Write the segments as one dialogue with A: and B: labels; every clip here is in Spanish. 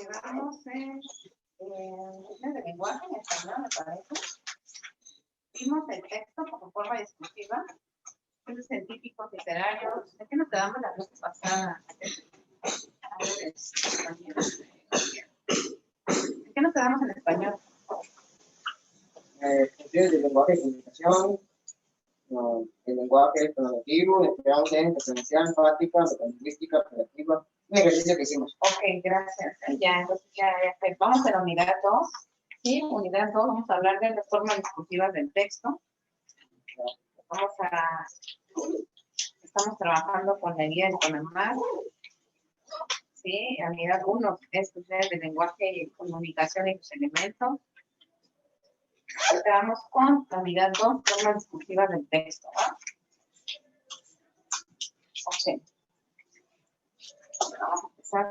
A: quedamos en de lenguaje en español, me parece. Vimos el texto como forma discursiva, estudios científicos, literarios. ¿De qué nos quedamos la clase pasada? ¿De qué nos quedamos en español?
B: Estudios de lenguaje y comunicación, el lenguaje fonológico, empleamos en referencial, enfática, metalingüística, operativa, un ejercicio que hicimos.
A: Ok, gracias. Ya, entonces ya. Vamos a la unidad 2. Sí, unidad 2, vamos a hablar de las formas discursivas del texto. Estamos trabajando con la guía de Conamar. Sí, la unidad 1 es estudios de lenguaje y comunicación y sus elementos. Quedamos con la unidad 2, formas discursivas del texto. Ok. Vamos a empezar.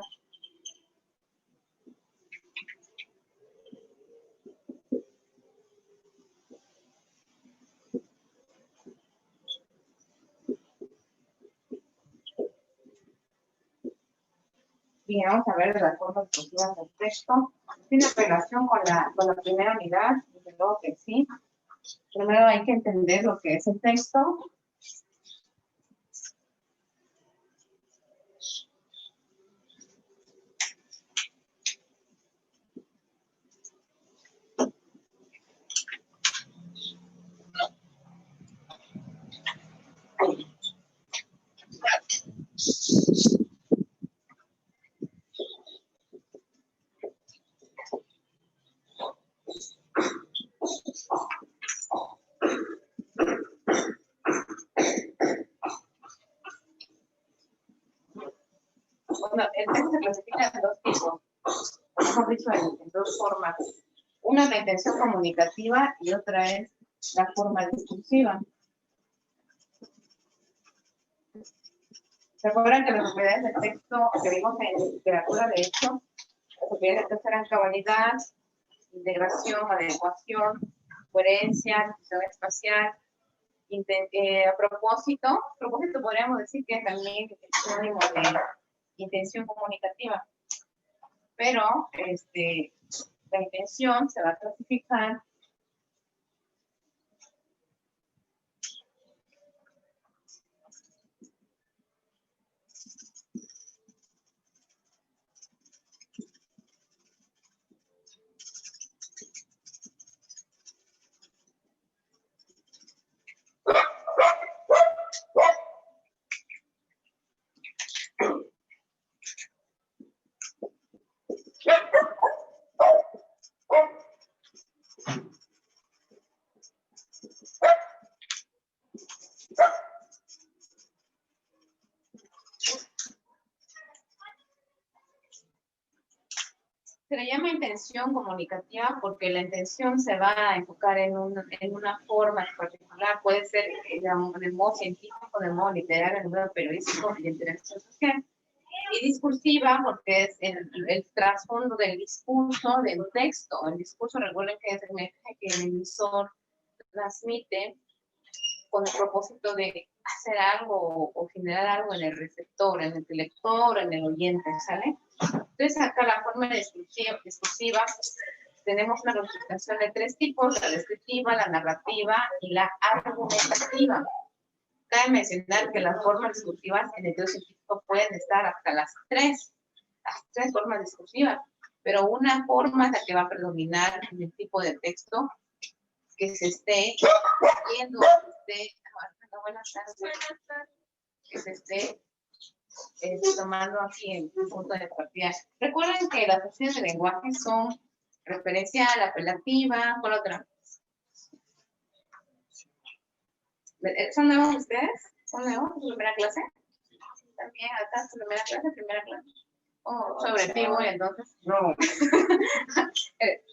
A: Bien, vamos a ver las formas discursivas del texto. ¿Tiene relación con la primera unidad? Desde luego que sí. Primero hay que entender lo que es el texto. Bueno, el texto se clasifica en dos tipos, mejor dicho, en dos formas. Una es la intención comunicativa y otra es la forma discursiva. ¿Se acuerdan que las propiedades del texto que vimos en literatura, de hecho, las propiedades del texto eran cabalidad, integración, adecuación, coherencia, difusión espacial? A propósito podríamos decir que también es sinónimo de intención comunicativa, pero la intención se va a clasificar se le llama intención comunicativa porque la intención se va a enfocar en una forma en particular. Puede ser de modo científico, de modo literario, de modo periodístico y de interacción social. Y discursiva porque es el trasfondo del discurso, del texto. El discurso, recuerden que es el mensaje que el emisor transmite con el propósito de hacer algo o generar algo en el receptor, en el lector, en el oyente, ¿sale? Entonces, acá la forma discursiva tenemos una clasificación de tres tipos: la descriptiva, la narrativa y la argumentativa. Cabe mencionar que las formas discursivas en el teoría científico pueden estar hasta las tres formas discursivas, pero una forma es la que va a predominar en el tipo de texto que se esté viendo, que se esté tomando aquí en punto de partida. Recuerden que las opciones de lenguaje son referencial, apelativa, ¿cuál otra? ¿Son nuevos ustedes? ¿Son nuevos? ¿Es su primera clase? También acá su primera clase. Oh, sobre ti, entonces.
B: No.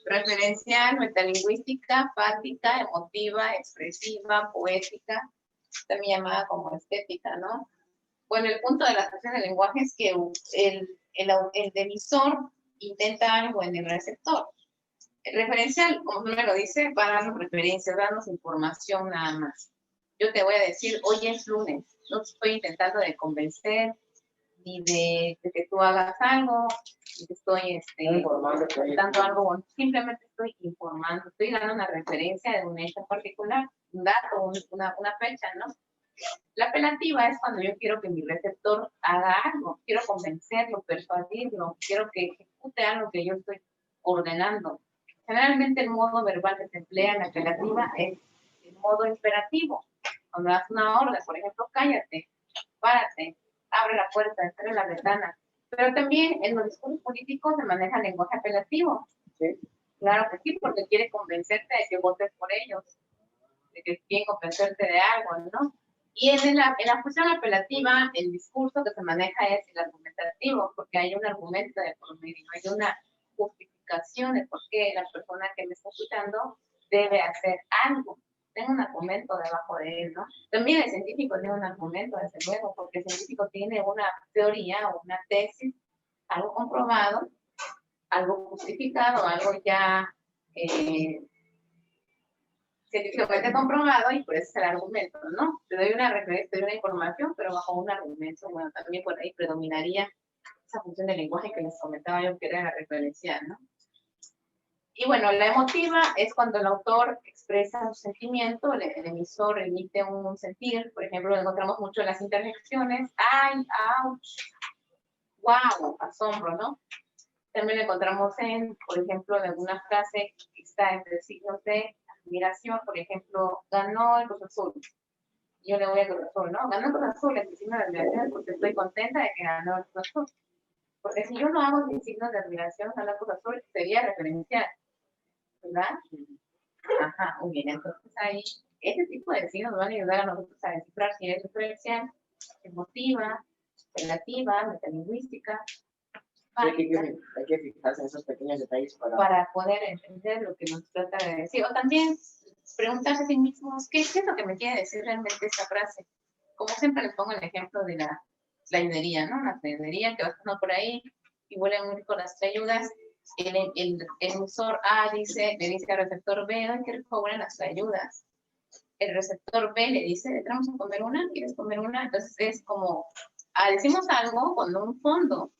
A: Referencial, metalingüística, fáctica, emotiva, expresiva, poética, también llamada como estética, ¿no? Bueno, el punto de la sección de lenguaje es que el emisor intenta algo en el receptor. El referencial, como su nombre lo dice, va a darnos referencias, darnos información nada más. Yo te voy a decir, hoy es lunes, no te estoy intentando de convencer, ni de que tú hagas algo, estoy
B: Informando que hay.
A: dando algo bonito, simplemente estoy informando, estoy dando una referencia de un hecho particular, un dato, una fecha, ¿no? La apelativa es cuando yo quiero que mi receptor haga algo, quiero convencerlo, persuadirlo, quiero que ejecute algo que yo estoy ordenando. Generalmente el modo verbal que se emplea en la apelativa es el modo imperativo. Cuando das una orden, por ejemplo, cállate, párate, abre la puerta, cierra la ventana. Pero también en los discursos políticos se maneja el lenguaje apelativo.
B: ¿Sí?
A: Claro que sí, porque quiere convencerte de que votes por ellos, de que quieren convencerte de algo, ¿no? Y en la función apelativa, el discurso que se maneja es el argumentativo, porque hay un argumento de por medio, hay una justificación de por qué la persona que me está escuchando debe hacer algo. Tengo un argumento debajo de él, ¿no? También el científico tiene un argumento, desde luego, porque el científico tiene una teoría o una tesis, algo comprobado, algo justificado, algo ya científicamente comprobado, y por eso es el argumento, ¿no? Te doy una referencia, te doy una información, pero bajo un argumento. Bueno, también por ahí predominaría esa función del lenguaje que les comentaba yo, que era la referencial, ¿no? Y bueno, la emotiva es cuando el autor expresa un sentimiento, el emisor emite un sentir. Por ejemplo, lo encontramos mucho en las interjecciones. ¡Ay, ouch! ¡Wow! Asombro, ¿no? También lo encontramos por ejemplo, en alguna frase que está entre signos de admiración. Por ejemplo, ganó el Cruz Azul. Yo le voy a Cruz Azul, ¿no? Ganó el Cruz Azul, el signo de admiración, porque estoy contenta de que ganó el Cruz Azul. Porque si yo no hago mis signos de admiración, ganó el Cruz Azul, sería referencial, ¿verdad? Ajá, muy bien. Entonces ahí, ese tipo de signos nos van a ayudar a nosotros a descifrar si es referencial, emotiva, relativa, metalingüística.
B: Hay que fijarse en esos pequeños detalles
A: para poder entender lo que nos trata de decir. O también preguntarse a sí mismos, ¿qué es lo que me quiere decir realmente esta frase? Como siempre les pongo el ejemplo de la trainería, ¿no? La trainería que va pasando por ahí y huele muy con las trayudas. El emisor A le dice al receptor B, ¡ay, qué rico huelen las trayudas! El receptor B le dice, ¿entramos a comer una? ¿Quieres comer una? Entonces es como, decimos algo con un fondo,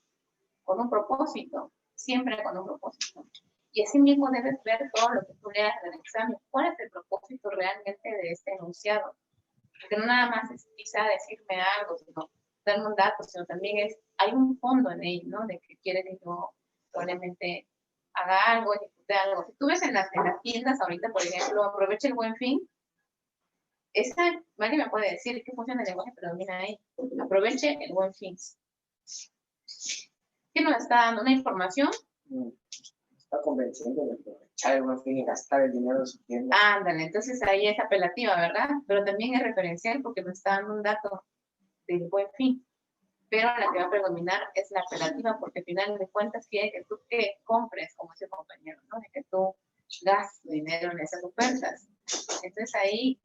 A: con un propósito, siempre con un propósito. Y así mismo debes ver todo lo que tú leas en el examen. ¿Cuál es el propósito realmente de este enunciado? Porque no nada más es quizá decirme algo, sino darme un dato, sino también hay un fondo en ello, ¿no? De que quiere que yo probablemente haga algo, ejecute algo. Si tú ves en las tiendas ahorita, por ejemplo, aproveche el Buen Fin, alguien me puede decir qué función de lenguaje predomina ahí. Aproveche el Buen Fin. ¿Qué nos está dando? ¿Una información?
B: Está convenciendo de aprovechar el Buen Fin y gastar el dinero de su tienda.
A: Ándale, entonces ahí es apelativa, ¿verdad? Pero también es referencial porque me está dando un dato del Buen Fin. Pero la que va a predominar es la apelativa, porque al final de cuentas quiere que tú te compres, como ese compañero, ¿no? De que tú gastes dinero en esas ofertas. Entonces ahí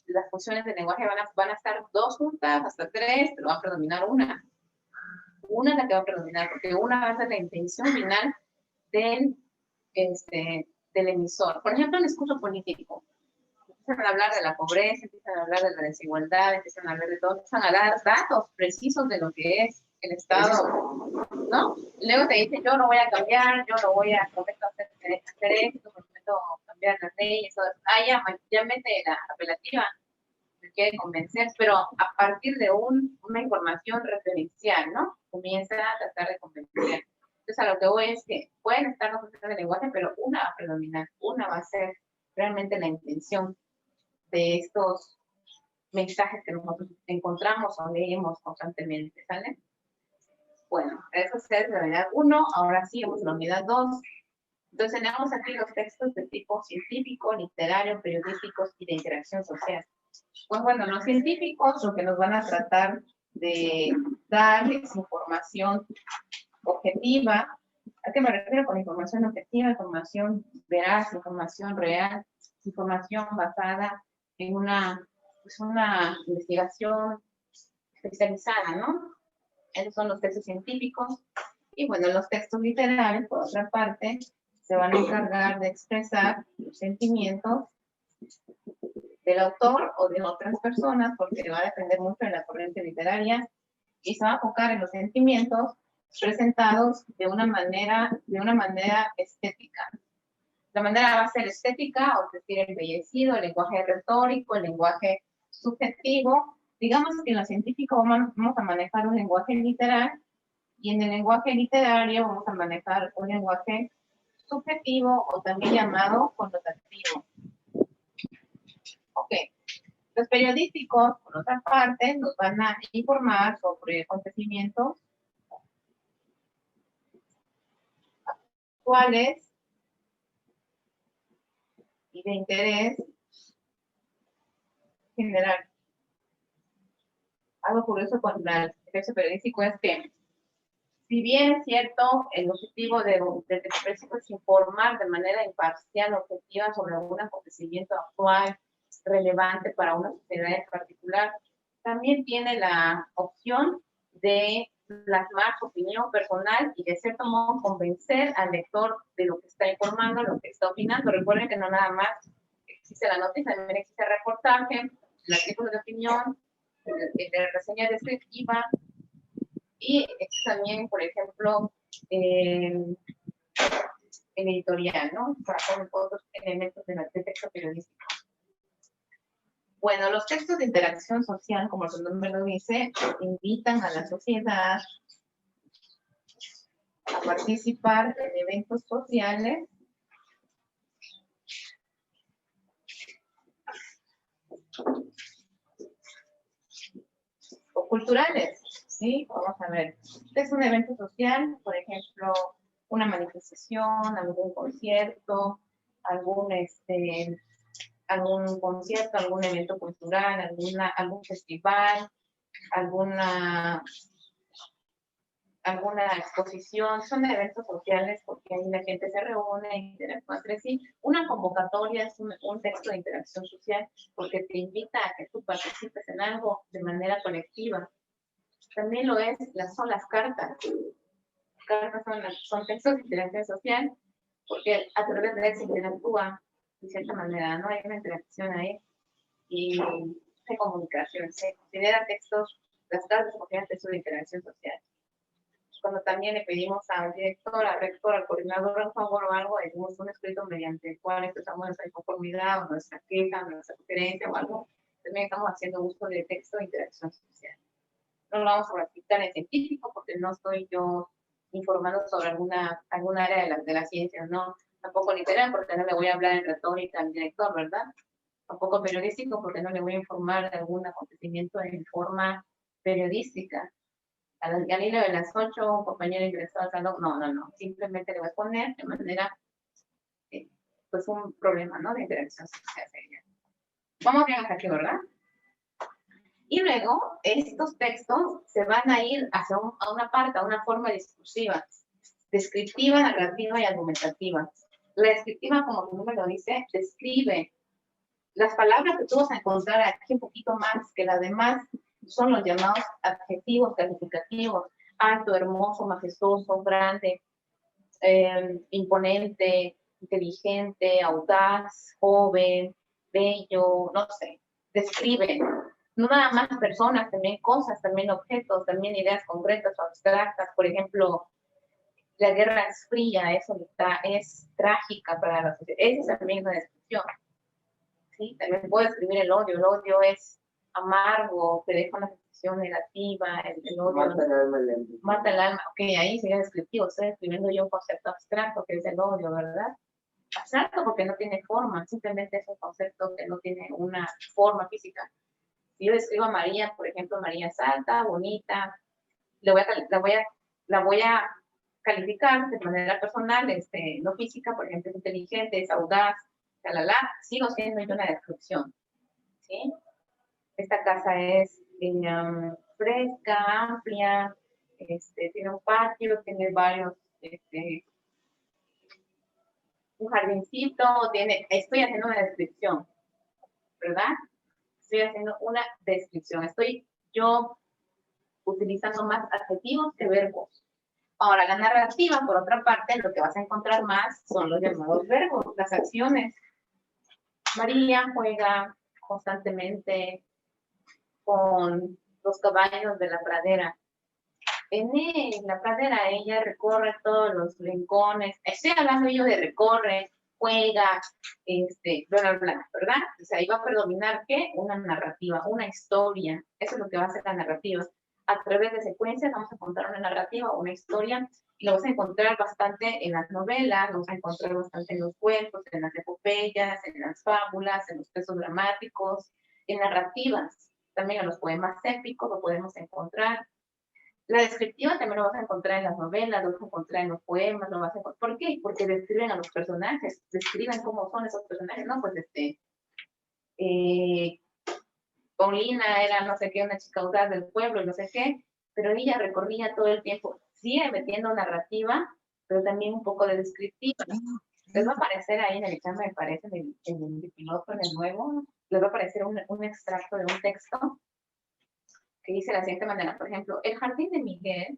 A: las funciones de lenguaje van a estar 2 juntas, hasta 3, pero va a predominar una. Una es la que va a predominar, porque una va a ser la intención final del emisor. Por ejemplo, en el discurso político, empiezan a hablar de la pobreza, empiezan a hablar de la desigualdad, empiezan a hablar de todo, empiezan a dar datos precisos de lo que es el Estado, ¿no? Y luego te dice, yo no voy a cambiar, yo no voy a prometo hacer esto, prometo cambiar las leyes, todo eso. Ya mete la apelativa, me quiere convencer, pero a partir de una información referencial, ¿no? Comienza a tratar de convencer. Entonces, a lo que voy es que pueden estar dos funciones de lenguaje, pero una va a predominar, una va a ser realmente la intención de estos mensajes que nosotros encontramos o leemos constantemente, ¿sale? Bueno, eso es la unidad 1, ahora sí vamos a la unidad 2. Entonces tenemos aquí los textos de tipo científico, literario, periodísticos y de interacción social. Pues bueno, los científicos lo que nos van a tratar de dar es información objetiva. ¿A qué me refiero con información objetiva? Información veraz, información real, información basada en una investigación especializada, ¿no? Esos son los textos científicos. Y bueno, los textos literarios, por otra parte, se van a encargar de expresar los sentimientos del autor o de otras personas, porque va a depender mucho de la corriente literaria, y se va a enfocar en los sentimientos presentados de una manera estética. La manera va a ser estética, o decir, embellecido, el lenguaje retórico, el lenguaje subjetivo. Digamos que en lo científico vamos a manejar un lenguaje literal, y en el lenguaje literario vamos a manejar un lenguaje subjetivo, o también llamado connotativo. Ok. Los periodísticos, por otra parte, nos van a informar sobre acontecimientos actuales y de interés general. Algo curioso con el texto periodístico es que, si bien es cierto, el objetivo del texto periodístico es informar de manera imparcial, objetiva, sobre algún acontecimiento actual relevante para una sociedad en particular, también tiene la opción de plasmar su opinión personal y de cierto modo convencer al lector de lo que está informando, lo que está opinando. Recuerden que no nada más existe la noticia, también existe el reportaje, el artículo de opinión, de reseña descriptiva, y existe también, por ejemplo, el editorial, ¿no? Para otros elementos del texto periodístico. Bueno, los textos de interacción social, como su nombre lo dice, invitan a la sociedad a participar en eventos sociales o culturales, ¿sí? Vamos a ver. ¿Qué es un evento social? Por ejemplo, una manifestación, algún concierto, algún concierto, algún evento cultural, algún festival, alguna exposición. Son eventos sociales porque ahí la gente se reúne e interactúa entre sí. Una convocatoria es un texto de interacción social porque te invita a que tú participes en algo de manera colectiva. También son las cartas. Cartas son textos de interacción social porque a través de él se interactúa de cierta manera, ¿no? Hay una interacción ahí y de comunicación. Se considera las cartas se consideran textos de interacción social. Cuando también le pedimos al director, al rector, al coordinador un favor o algo, hicimos un escrito mediante el cual expresamos nuestra inconformidad o nuestra queja, nuestra sugerencia o algo, también estamos haciendo uso de texto de interacción social. No lo vamos a practicar en científico porque no estoy yo informando sobre alguna área de la ciencia, no. Tampoco literal porque no le voy a hablar en retórica al director, ¿verdad? Tampoco periodístico porque no le voy a informar de algún acontecimiento en forma periodística. Al hilo de las 8, un compañero ingresó al salón. No. Simplemente le voy a poner de manera, pues un problema, ¿no? De interacción social. Vamos bien hasta aquí, ¿verdad? Y luego, estos textos se van a ir a una parte, a una forma discursiva, descriptiva, narrativa y argumentativa. La descriptiva, como su nombre lo dice, describe. Las palabras que tú vas a encontrar aquí un poquito más que las demás son los llamados adjetivos calificativos: alto, hermoso, majestuoso, grande, imponente, inteligente, audaz, joven, bello, no sé. Describen no nada más personas, también cosas, también objetos, también ideas concretas o abstractas. Por ejemplo, la guerra es fría, es trágica para la sociedad. Esa es también una descripción. ¿Sí? También puedo describir el odio. El odio es amargo, te deja una sensación negativa. El odio
B: mata el alma.
A: Mata el alma. Ok, ahí sería descriptivo. Estoy describiendo yo un concepto abstracto que es el odio, ¿verdad? Abstracto porque no tiene forma, simplemente es un concepto que no tiene una forma física. Si yo describo a María, por ejemplo, María es alta, bonita, la voy a calificar de manera personal, no física, por ejemplo, es inteligente, es audaz, sigo siendo yo una descripción, ¿sí? Esta casa es fresca, amplia, tiene un patio, tiene varios, un jardincito, estoy haciendo una descripción, ¿verdad? Estoy haciendo una descripción, estoy yo utilizando más adjetivos que verbos. Ahora, la narrativa, por otra parte, lo que vas a encontrar más son los llamados verbos, las acciones. María juega constantemente con los caballos de la pradera. en la pradera ella recorre todos los rincones, estoy hablando yo de recorre, juega, bla, bla, bla, ¿verdad? O sea, ahí va a predominar, ¿qué? Una narrativa, una historia, eso es lo que va a ser la narrativa. A través de secuencias vamos a contar una narrativa, una historia, y lo vas a encontrar bastante en las novelas, lo vas a encontrar bastante en los cuentos, en las epopeyas, en las fábulas, en los textos dramáticos, en narrativas, también en los poemas épicos lo podemos encontrar. La descriptiva también lo vas a encontrar en las novelas, lo vas a encontrar en los poemas, lo vas a encontrar. ¿Por qué? Porque describen a los personajes, describen cómo son esos personajes, ¿no? Pues Paulina era no sé qué, una chica audaz del pueblo y no sé qué, pero ella recorría todo el tiempo, sigue metiendo narrativa, pero también un poco de descriptiva. Les va a aparecer ahí en el examen, me parece, en el piloto, en el nuevo, les va a aparecer un extracto de un texto que dice de la siguiente manera, por ejemplo, el jardín de Miguel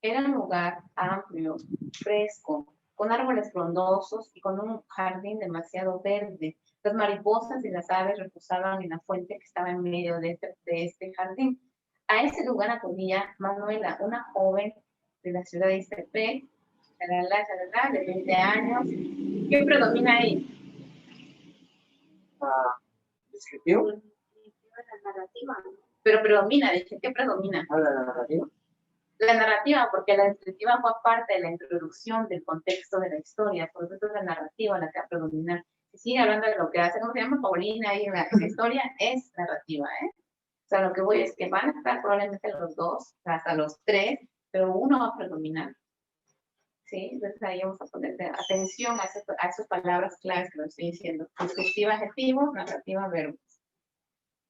A: era un lugar amplio, fresco, con árboles frondosos y con un jardín demasiado verde. Las mariposas y las aves reposaban en la fuente que estaba en medio de este jardín. A ese lugar acudía Manuela, una joven de la ciudad de Iztepec, de 20 años. ¿Qué predomina ahí?
B: ¿Descriptivo?
A: La narrativa. Pero predomina, dije, ¿qué predomina?
B: La narrativa.
A: La narrativa, porque la descriptiva fue parte de la introducción del contexto de la historia, por eso es la narrativa la que va a predominar. Si sigue hablando de lo que hace, ¿cómo se llama? Paulina ahí en la historia, es narrativa, ¿eh? O sea, lo que voy es que van a estar probablemente los dos, hasta los tres, pero uno va a predominar. ¿Sí? Entonces ahí vamos a poner atención a esas palabras claves que lo estoy diciendo. Descriptiva, adjetivo, narrativa, verbo.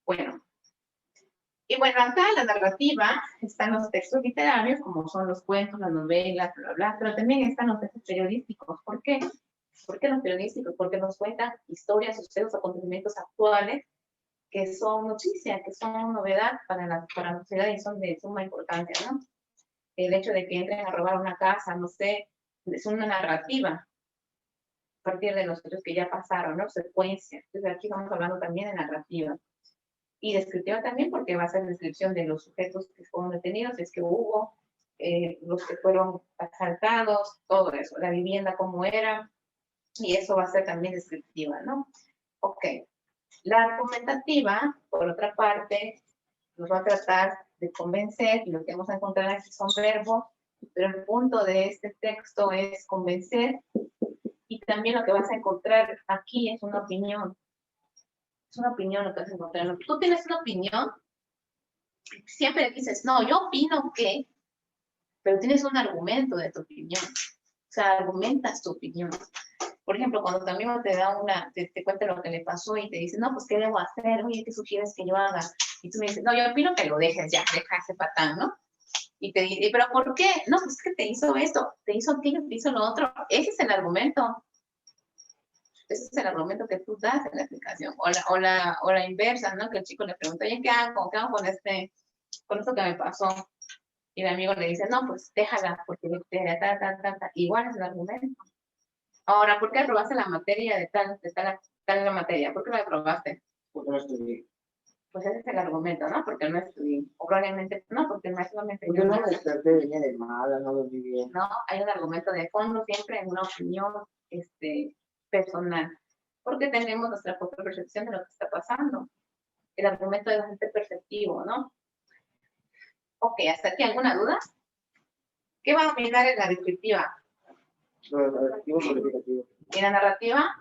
A: Bueno. Y bueno, acá en la narrativa están los textos literarios, como son los cuentos, las novelas, bla, bla, pero también están los textos periodísticos. ¿Por qué? ¿Por qué los periodísticos? Porque nos cuentan historias, sucesos, acontecimientos actuales que son noticias, que son novedad para la sociedad y son de suma importancia, ¿no? El hecho de que entren a robar una casa, no sé, es una narrativa a partir de los hechos que ya pasaron, ¿no? Secuencia. Entonces aquí estamos hablando también de narrativa. Y descriptiva también porque va a ser descripción de los sujetos que fueron detenidos, si es que hubo, los que fueron asaltados, todo eso, la vivienda cómo era, y eso va a ser también descriptiva, ¿no? Ok. La argumentativa, por otra parte, nos va a tratar de convencer, y lo que vamos a encontrar aquí son verbos, pero el punto de este texto es convencer, y también lo que vas a encontrar aquí es una opinión. Es una opinión lo que vas a encontrar. Tú tienes una opinión, siempre dices, no, yo opino que, pero tienes un argumento de tu opinión. O sea, argumentas tu opinión. Por ejemplo, cuando tu amigo te da te cuenta lo que le pasó y te dice, no, pues, ¿qué debo hacer? Oye, ¿qué sugieres que yo haga? Y tú me dices, no, yo opino que lo dejes ya, deja ese patán, ¿no? Y te dice, ¿pero por qué? No, pues es que te hizo esto, te hizo aquello, te hizo lo otro. Ese es el argumento. Ese es el argumento que tú das en la explicación. O la inversa, ¿no? Que el chico le pregunta, oye, ¿qué hago? ¿Qué hago con esto que me pasó? Y el amigo le dice, no, pues déjala, porque igual es el argumento. Ahora, ¿por qué aprobaste la materia de tal la materia? ¿Por qué la aprobaste?
B: Porque no estudié.
A: Pues ese es el argumento, ¿no? Porque no estudié. O probablemente no, porque el maestro me enseñó.
B: Porque no me desperté, venía de mala, no dormí bien.
A: No, hay un argumento de fondo siempre en una opinión personal. Porque tenemos nuestra propia percepción de lo que está pasando. El argumento es bastante perceptivo, ¿no? Ok, ¿hasta aquí alguna duda? ¿Qué va a dominar en la descriptiva?
B: Los adjetivos calificativos.
A: En la narrativa,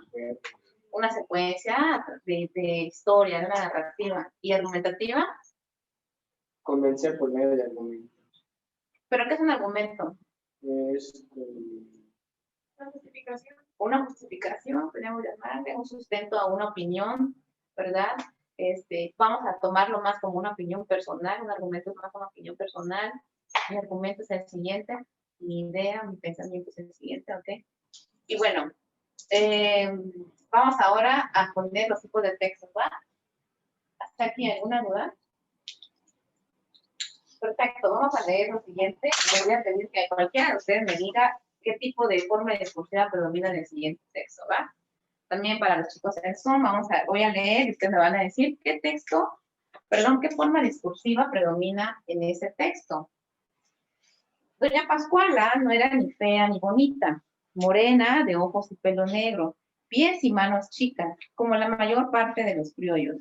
A: una secuencia de historia, de una narrativa. ¿Y argumentativa?
B: Convencer por medio de argumentos.
A: ¿Pero qué es un argumento?
B: Es
A: una justificación. Una justificación, podríamos llamarle, un sustento a una opinión, ¿verdad? Vamos a tomarlo más como una opinión personal, un argumento es más como una opinión personal. Mi argumento es el siguiente, mi idea, mi pensamiento es el siguiente, ¿ok? Y bueno, vamos ahora a poner los tipos de textos, ¿va? ¿Hasta aquí alguna duda? Perfecto, vamos a leer lo siguiente. Les voy a pedir que cualquiera de ustedes me diga qué tipo de forma discursiva predomina en el siguiente texto, ¿va? También para los chicos en Zoom, voy a leer y ustedes me van a decir qué forma discursiva predomina en ese texto. Doña Pascuala no era ni fea ni bonita, morena, de ojos y pelo negro, pies y manos chicas, como la mayor parte de los criollos.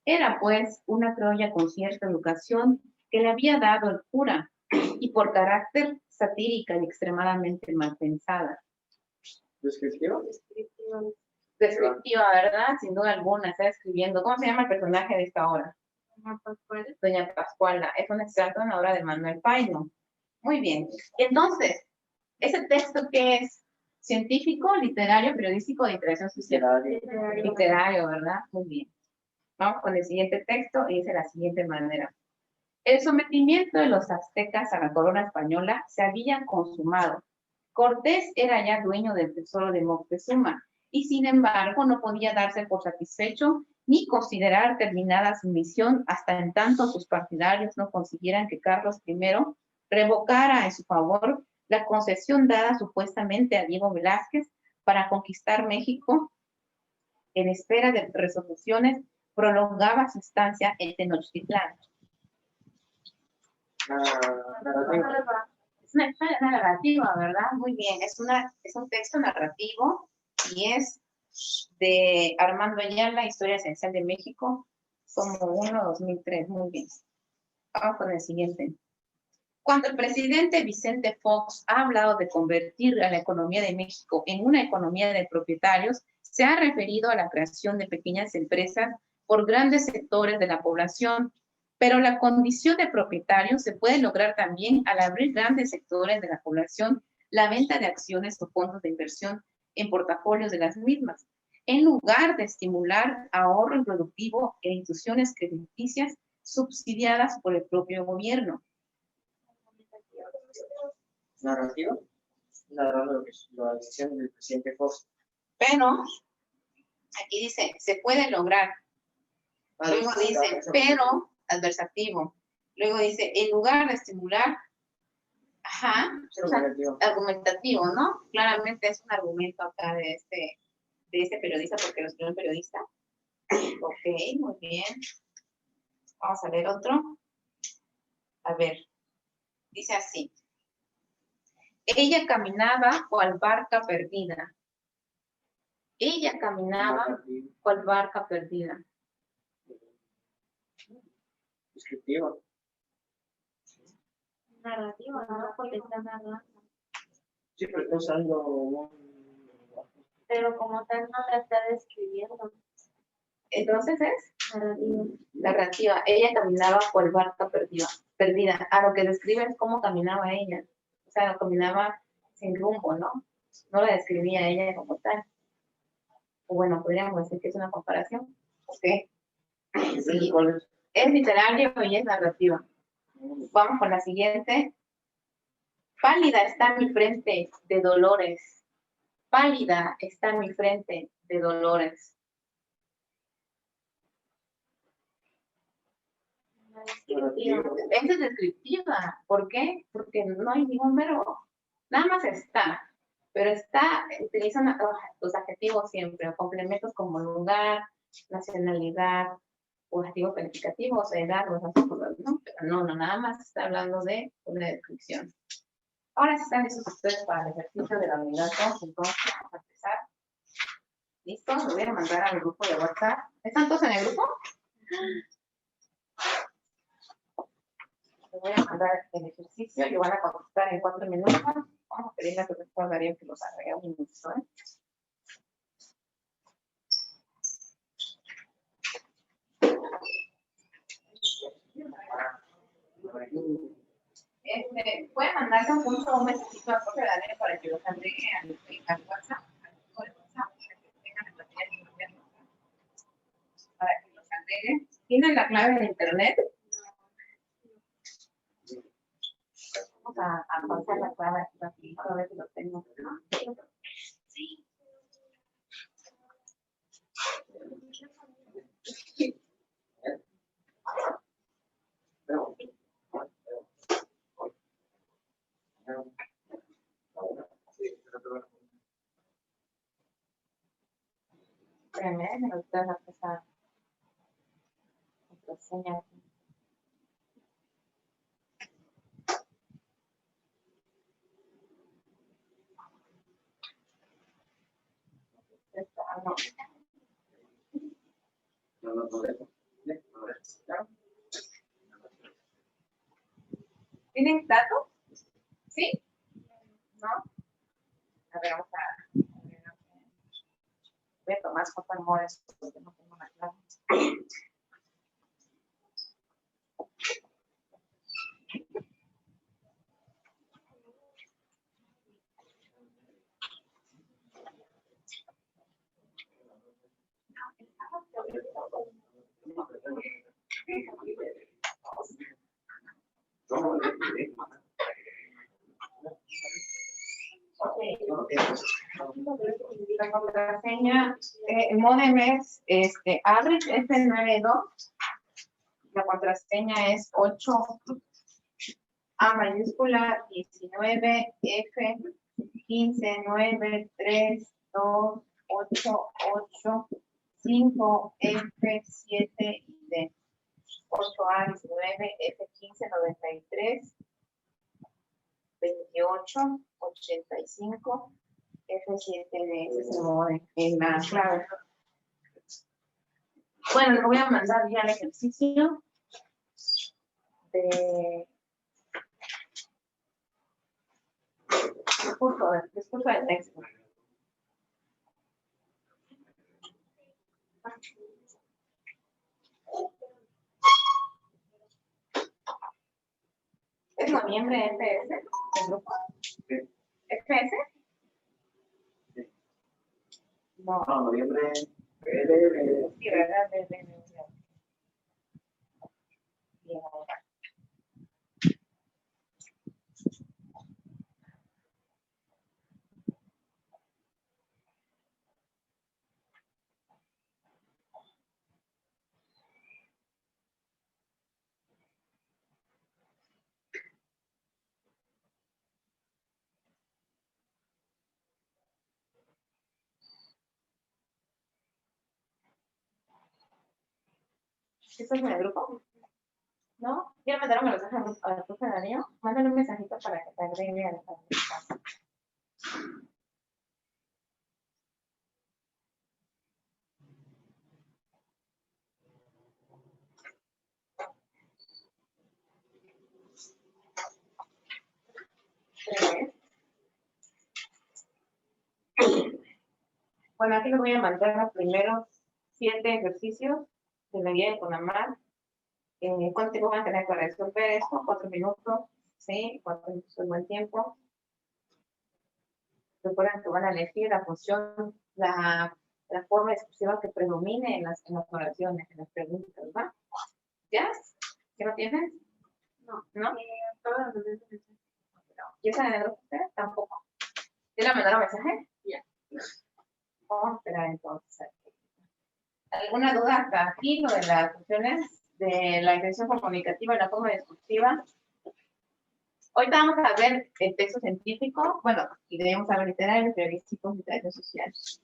A: Era, pues, una criolla con cierta educación que le había dado el cura, y por carácter satírica y extremadamente mal pensada.
B: ¿Descriptivo?
A: Descriptiva, ¿verdad? Sin duda alguna, está escribiendo. ¿Cómo se llama el personaje de esta obra? Doña Pascuala. Es un extracto de una obra de Manuel Paino. Muy bien. Entonces, ¿ese texto qué es? ¿Científico, literario, periodístico, de interacción social? Literario, ¿verdad? Muy bien. Vamos con el siguiente texto y dice de la siguiente manera. El sometimiento de los aztecas a la corona española se había consumado. Cortés era ya dueño del tesoro de Moctezuma y sin embargo no podía darse por satisfecho ni considerar terminada su misión hasta en tanto sus partidarios no consiguieran que Carlos I revocara en su favor la concesión dada supuestamente a Diego Velázquez para conquistar México. En espera de resoluciones, prolongaba su estancia en Tenochtitlán. Es una historia narrativa, ¿verdad? Muy bien, es un texto narrativo y es de Armando Ayala, Historia Esencial de México, como 1-2003, muy bien. Vamos con el siguiente. Cuando el presidente Vicente Fox ha hablado de convertir a la economía de México en una economía de propietarios, se ha referido a la creación de pequeñas empresas por grandes sectores de la población, pero la condición de propietario se puede lograr también al abrir grandes sectores de la población la venta de acciones o fondos de inversión en portafolios de las mismas, en lugar de estimular ahorro improductivo e instituciones crediticias subsidiadas por el propio gobierno.
B: Narrativa, narrando la decisión del presidente Fox.
A: Pero, aquí dice, se puede lograr. Luego dice, pero, adversativo. Luego dice, en lugar de estimular, o sea, argumentativo, ¿no? Claramente es un argumento acá de este periodista, porque lo escribió un periodista. Ok, muy bien. Vamos a ver otro. A ver, dice así. Ella caminaba cual barca perdida. Ella caminaba cual barca perdida.
B: Descriptiva.
C: Narrativa, ¿no? Porque está narrando.
B: Sí, pero está usando un...
C: Pero como tal no la está describiendo.
A: Entonces es
C: Narrativa.
A: narrativa. Ella caminaba cual barca perdida. A lo que describe es cómo caminaba ella. O sea, caminaba sin rumbo, ¿no? No la describía ella como tal. O bueno, podríamos decir que es una comparación. Ok. Sí.
B: ¿Cuál es?
A: Es literario y es narrativa. Vamos con la siguiente. Pálida está mi frente de dolores. Pálida está mi frente de dolores. Es descriptiva. ¿Por qué? Porque no hay ningún verbo. Nada más está. Pero está, utilizan los adjetivos siempre, o complementos como lugar, nacionalidad, o adjetivos calificativos, edad, o esas cosas, ¿no? Pero no, nada más está hablando de una descripción. Ahora sí están listos ustedes para el ejercicio de la unidad 2, entonces vamos a empezar. ¿Listo? Lo voy a mandar al grupo de WhatsApp. ¿Están todos en el grupo? Les voy a mandar el ejercicio y van a contestar en 4 minutos. Vamos a pedirle a su profesor Darío que los haga un minuto, ¿eh? Puede mandarse un mensajito a Jorge Daniel para que los agregue al WhatsApp, al grupo de WhatsApp, para que tengan el material de gobierno, para que los agreguen. ¿Tienen la clave de internet? Vamos a pasar la clave aquí, a ver si lo tengo. Sí. Espérenme, me lo voy a pasar. Contraseña. no?
B: No, todo eso.
A: ¿No? ¿Tienen datos? ¿Sí? ¿No? A ver, vamos a... Voy a tomar fotos de moda porque no tengo una clave. La contraseña, el modem es abre F92. La contraseña es 8 A mayúscula 19 F 15 9 3 2 8 8 5 F 7 y D. 8A 19 F 15 93 28 85 F7 de ese es el modem en la clave. Bueno, les voy a mandar ya el ejercicio de discurso de texto. ¿Es noviembre FS? ¿El grupo?
B: Sí.
A: ¿FS?
B: Sí.
A: No.
B: No, noviembre.
A: Sí, ¿verdad? Bien, ahora. ¿Estás en el grupo? ¿No? ¿Quiero mandar un mensaje al profe Darío? Mándale un mensajito para que te agregue al mensaje. Bueno, aquí les voy a mandar los primeros 7 ejercicios de la guía de Conamar. ¿Cuánto tiempo van a tener para resolver esto? 4 minutos, ¿sí? 4 minutos es buen tiempo. Recuerden que van a elegir la función, la forma discursiva que predomine en las oraciones, en las preguntas, ¿va? ¿Ya? ¿Qué no tienen?
C: No.
A: ¿No?
C: Todos los días.
A: ¿Ya saben el grupo ustedes? Tampoco. ¿Ya le mandaron mensaje?
C: Ya.
A: Vamos a esperar entonces. ¿Alguna duda hasta aquí, lo de las funciones de la intención comunicativa y la forma discursiva? Ahorita vamos a ver el texto científico, bueno, y debemos saber literarios, periodísticos, literarios sociales.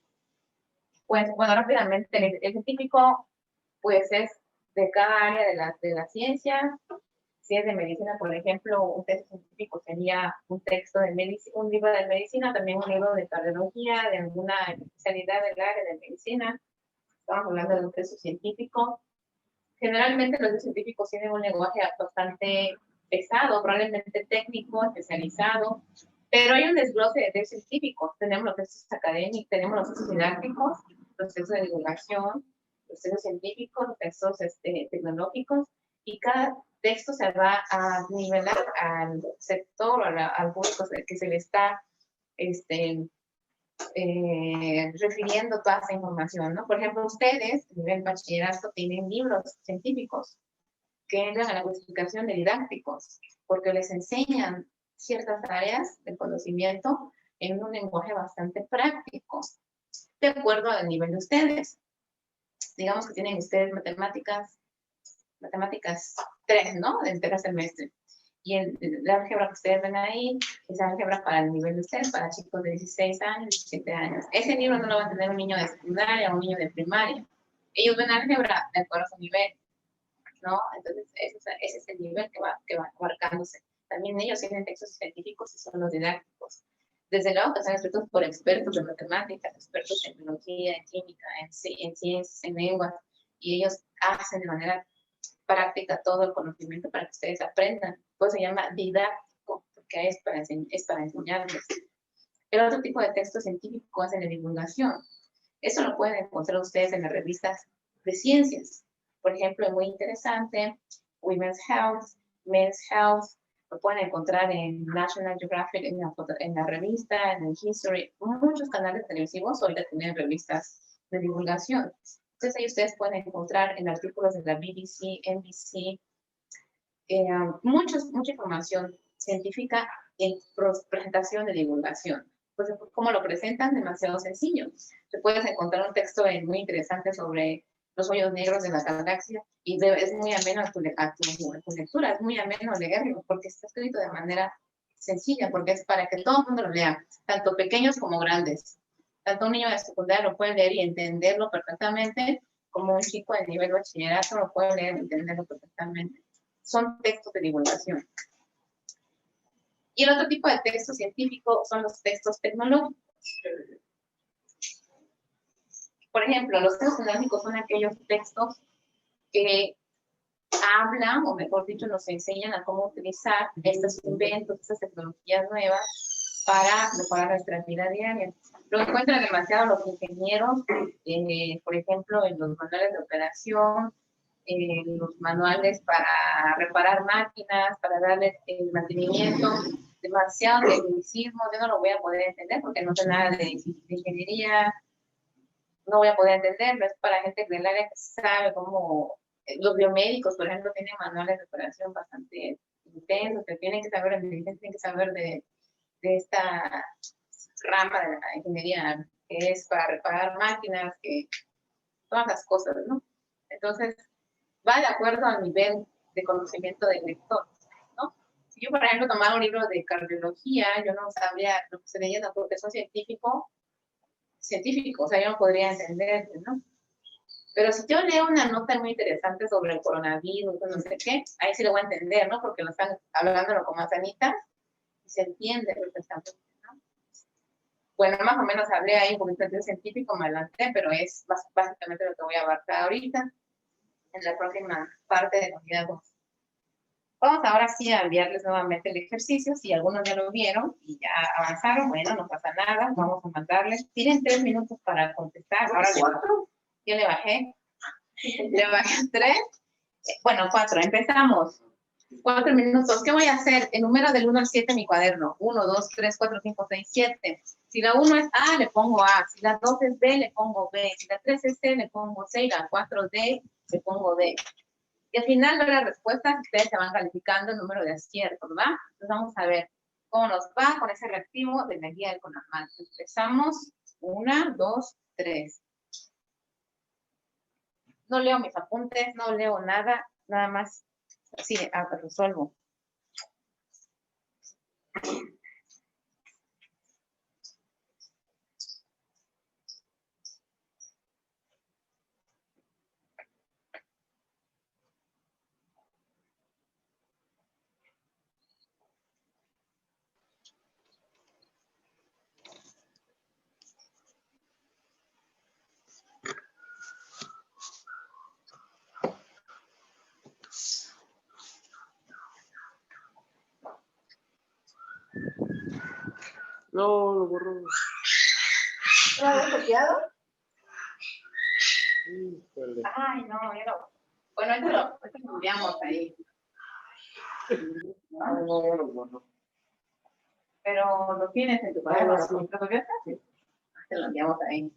A: Pues, bueno, rápidamente, el científico, pues, es de cada área de la ciencia. Si es de medicina, por ejemplo, un texto científico sería un texto de medicina, un libro de medicina, también un libro de cardiología, de alguna especialidad del área de medicina. Estamos hablando de un texto científico. Generalmente los científicos tienen un lenguaje bastante pesado, probablemente técnico, especializado, pero hay un desglose de textos científicos. Tenemos los textos académicos, tenemos los textos didácticos, los textos de divulgación, los textos científicos, los textos tecnológicos, y cada texto se va a nivelar al sector, al público que se le está refiriendo toda esa información, ¿no? Por ejemplo, ustedes, a nivel bachillerato, tienen libros científicos que entran a la clasificación de didácticos, porque les enseñan ciertas áreas del conocimiento en un lenguaje bastante práctico, de acuerdo al nivel de ustedes. Digamos que tienen ustedes matemáticas 3, ¿no? Del tercer semestre. Y la álgebra que ustedes ven ahí es álgebra para el nivel de ustedes, para chicos de 16 años, 17 años. Ese libro no lo va a tener un niño de secundaria o un niño de primaria. Ellos ven álgebra de acuerdo a su nivel, ¿no? Entonces, ese es el nivel que va abarcándose. También ellos tienen textos científicos y son los didácticos. desde luego que están escritos por expertos en matemáticas, expertos en biología, en química, en ciencias, en lenguas, y ellos hacen de manera práctica todo el conocimiento para que ustedes aprendan. Pues se llama didáctico, porque es para enseñarles. El otro tipo de texto científico es el de divulgación. Eso lo pueden encontrar ustedes en las revistas de ciencias. Por ejemplo, es muy interesante, Women's Health, Men's Health, lo pueden encontrar en National Geographic, en la revista, en el History, muchos canales televisivos hoy tienen revistas de divulgación. Entonces ahí ustedes pueden encontrar en artículos de la BBC, NBC, mucha información científica en presentación de divulgación. Pues, ¿cómo lo presentan? Demasiado sencillo. Te puedes encontrar un texto muy interesante sobre los hoyos negros de la galaxia y es muy ameno a tu lectura, es muy ameno leerlo porque está escrito de manera sencilla, porque es para que todo el mundo lo lea, tanto pequeños como grandes. Tanto un niño de secundaria lo puede leer y entenderlo perfectamente, como un chico de nivel bachillerato lo puede leer y entenderlo perfectamente. Son textos de divulgación. Y el otro tipo de texto científico son los textos tecnológicos. Por ejemplo, los textos tecnológicos son aquellos textos que hablan, o mejor dicho, nos enseñan a cómo utilizar estos inventos, estas tecnologías nuevas para mejorar nuestra vida diaria. Lo encuentran demasiado los ingenieros, por ejemplo, en los manuales de operación, los manuales para reparar máquinas, para darle el mantenimiento, demasiado tecnicismo. Yo no lo voy a poder entender porque no sé nada de ingeniería, no voy a poder entenderlo, es para gente del área que sabe cómo, los biomédicos, por ejemplo, tienen manuales de operación bastante intensos, que tienen que saber, tienen que saber de esta rama de la ingeniería que es para reparar máquinas, que todas las cosas, ¿no? Entonces, va de acuerdo al nivel de conocimiento del lector, ¿no? Si yo, por ejemplo, tomara un libro de cardiología, yo no sabría lo que estoy leyendo porque soy científico, o sea, yo no podría entender, ¿no? Pero si yo leo una nota muy interesante sobre el coronavirus, no sé qué, ahí sí lo voy a entender, ¿no? Porque lo están hablando con manzanitas y se entiende lo que están haciendo, ¿no? Bueno, más o menos hablé ahí un poquito de científico, me adelanté, pero es básicamente lo que voy a abarcar ahorita en la próxima parte de la unidad 2. Vamos ahora sí a enviarles nuevamente el ejercicio. Si algunos ya lo vieron y ya avanzaron, bueno, no pasa nada. Vamos a mandarles. Tienen 3 minutos para contestar. Ahora yo le bajé. Le bajé 3. Bueno, 4. Empezamos. 4 minutos. ¿Qué voy a hacer? El número del 1 al 7 en mi cuaderno. 1, 2, 3, 4, 5, 6, 7. Si la 1 es A, le pongo A. Si la 2 es B, le pongo B. Si la 3 es C, le pongo C. Y la 4 es D, le pongo D. Y al final de las respuestas, ustedes se van calificando el número de aciertos, ¿va? Entonces vamos a ver cómo nos va con ese reactivo de la guía del CONAMAT. Empezamos. 1, 2, 3. No leo mis apuntes, no leo nada, nada más así resuelvo.
D: No, lo borró.
A: ¿Lo había copiado?
D: Híjole.
A: Ay, no, yo no. Bueno, esto lo enviamos ahí.
D: No, no lo borró.
A: Pero lo tienes en tu cuaderno,
D: Ah, sí.
A: ¿lo copiaste? Sí. Te lo enviamos ahí.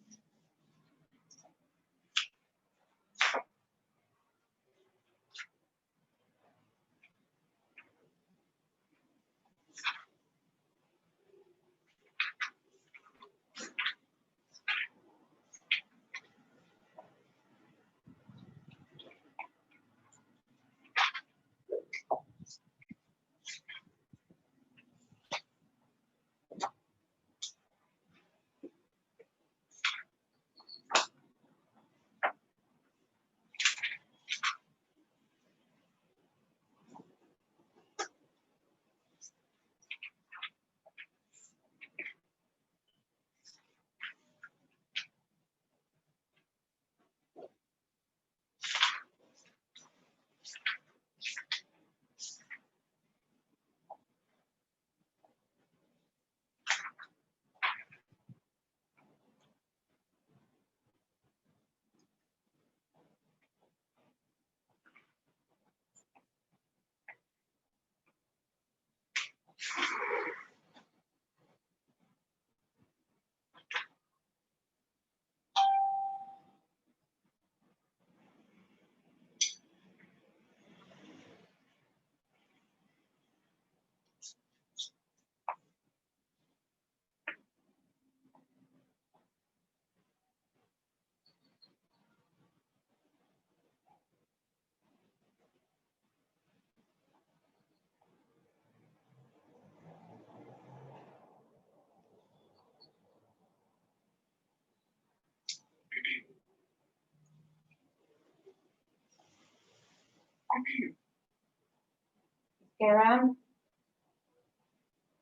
A: Quedan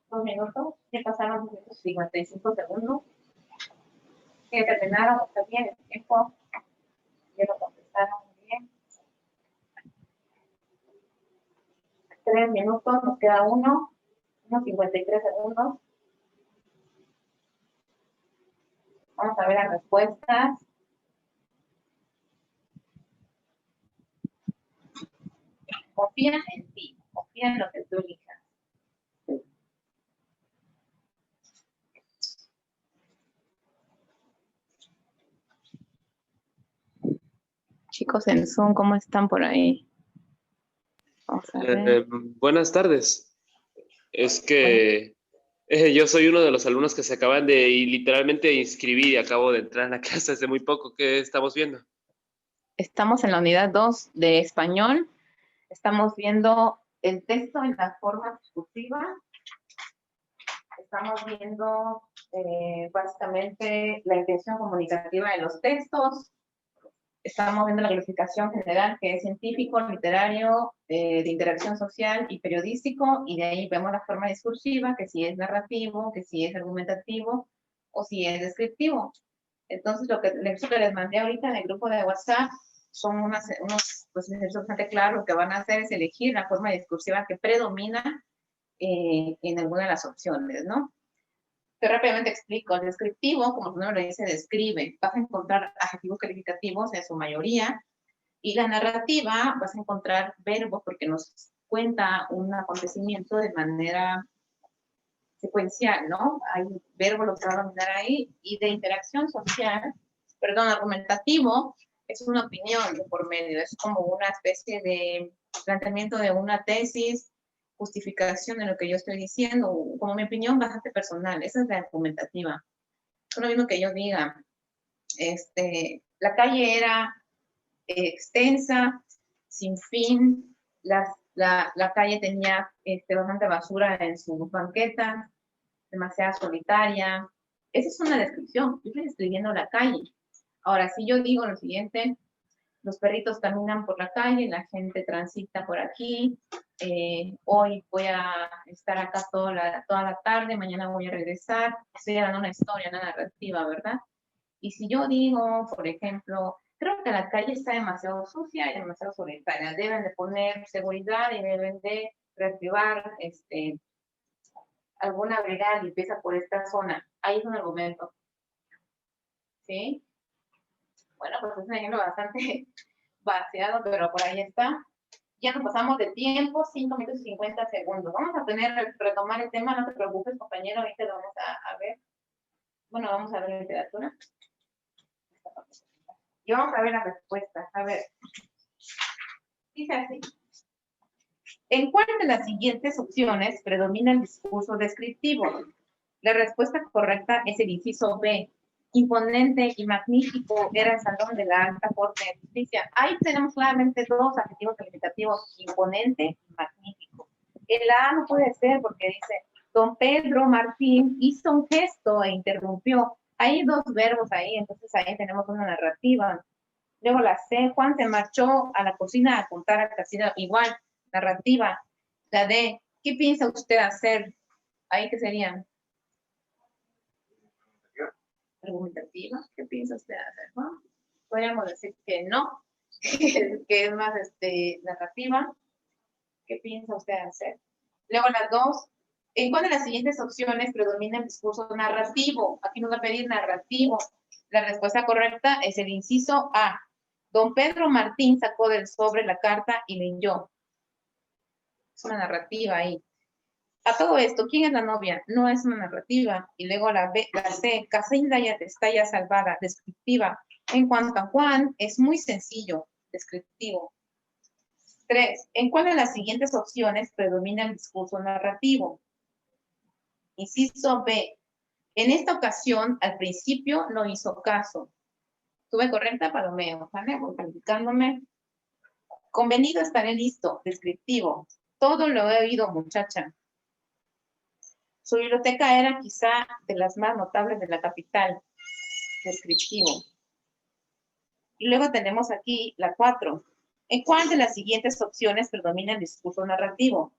A: 2 minutos. Ya pasaron 2:55 segundos. Que terminaron, está bien el tiempo. Ya lo contestaron muy bien. 3 minutos, nos queda unos 53 segundos. Vamos a ver las respuestas. Confía en ti, confía en lo que tú elijas. Chicos en Zoom, ¿cómo están por ahí? Vamos a ver.
E: Buenas tardes. Es que yo soy uno de los alumnos que se acaban de literalmente inscribir y acabo de entrar a la clase hace muy poco. ¿Qué estamos viendo?
A: Estamos en la unidad 2 de español. Estamos viendo el texto en la forma discursiva. Estamos viendo básicamente la intención comunicativa de los textos. Estamos viendo la clasificación general, que es científico, literario, de interacción social y periodístico, y de ahí vemos la forma discursiva, que si es narrativo, que si es argumentativo, o si es descriptivo. Entonces, el ejercicio que les mandé ahorita en el grupo de WhatsApp son unos pues, ejercicios bastante claros. Lo que van a hacer es elegir la forma discursiva que predomina en alguna de las opciones, ¿no? Te rápidamente explico. El descriptivo, como su nombre lo dice, describe. Vas a encontrar adjetivos calificativos en su mayoría. Y la narrativa, vas a encontrar verbos porque nos cuenta un acontecimiento de manera secuencial, ¿no? Hay verbos lo que va a dominar ahí. Y de interacción social, perdón, argumentativo, es una opinión de por medio. Es como una especie de planteamiento de una tesis, justificación de lo que yo estoy diciendo, como mi opinión bastante personal. Esa es la argumentativa. Es lo mismo que yo diga, la calle era extensa, sin fin, la calle tenía bastante basura en sus banquetas, demasiada solitaria. Esa es una descripción. Yo estoy describiendo la calle. Ahora, si yo digo lo siguiente, los perritos caminan por la calle, la gente transita por aquí, hoy voy a estar acá toda la tarde, mañana voy a regresar, estoy dando una historia, una narrativa, ¿verdad? Y si yo digo, por ejemplo, creo que la calle está demasiado sucia y demasiado solitaria, deben de poner seguridad y deben de reactivar alguna brigada de limpieza por esta zona. Ahí es un argumento. ¿Sí? Bueno, pues es un ejemplo bastante vaciado, pero por ahí está. Ya nos pasamos de tiempo, 5 minutos y 50 segundos. Vamos a retomar el tema, no te preocupes, compañero, ahorita lo vamos a ver. Bueno, vamos a ver literatura. Y vamos a ver las respuestas. A ver. Dice así. ¿En cuál de las siguientes opciones predomina el discurso descriptivo? La respuesta correcta es el inciso B. Imponente y magnífico era el salón de la Alta Corte de Justicia. Ahí tenemos claramente dos adjetivos calificativos, imponente y magnífico. El A no puede ser porque dice, don Pedro Martín hizo un gesto e interrumpió. Hay dos verbos ahí, entonces ahí tenemos una narrativa. Luego la C, Juan se marchó a la cocina a contar a Casina, igual, narrativa. La D, ¿qué piensa usted hacer? Ahí, ¿qué serían? Argumentativa. ¿Qué piensa usted hacer? ¿No? Podríamos decir que no, que es más narrativa. ¿Qué piensa usted hacer? Luego las dos, ¿en cuál de las siguientes opciones predomina el discurso narrativo? Aquí nos va a pedir narrativo. La respuesta correcta es el inciso A. Don Pedro Martín sacó del sobre la carta y leyó. Es una narrativa ahí. A todo esto, ¿quién es la novia? No es una narrativa. Y luego la C, Casilda está ya salvada, descriptiva. En cuanto a Juan, es muy sencillo, descriptivo. 3. ¿En cuál de las siguientes opciones predomina el discurso narrativo? Inciso B. En esta ocasión, al principio no hizo caso. ¿Tuve correcta, Palomeo? ¿Vale? Voy calificándome. Convenido, estaré listo, descriptivo. Todo lo he oído, muchacha. Su biblioteca era quizá de las más notables de la capital, descriptivo. Y luego tenemos aquí la 4. ¿En cuál de las siguientes opciones predomina el discurso narrativo?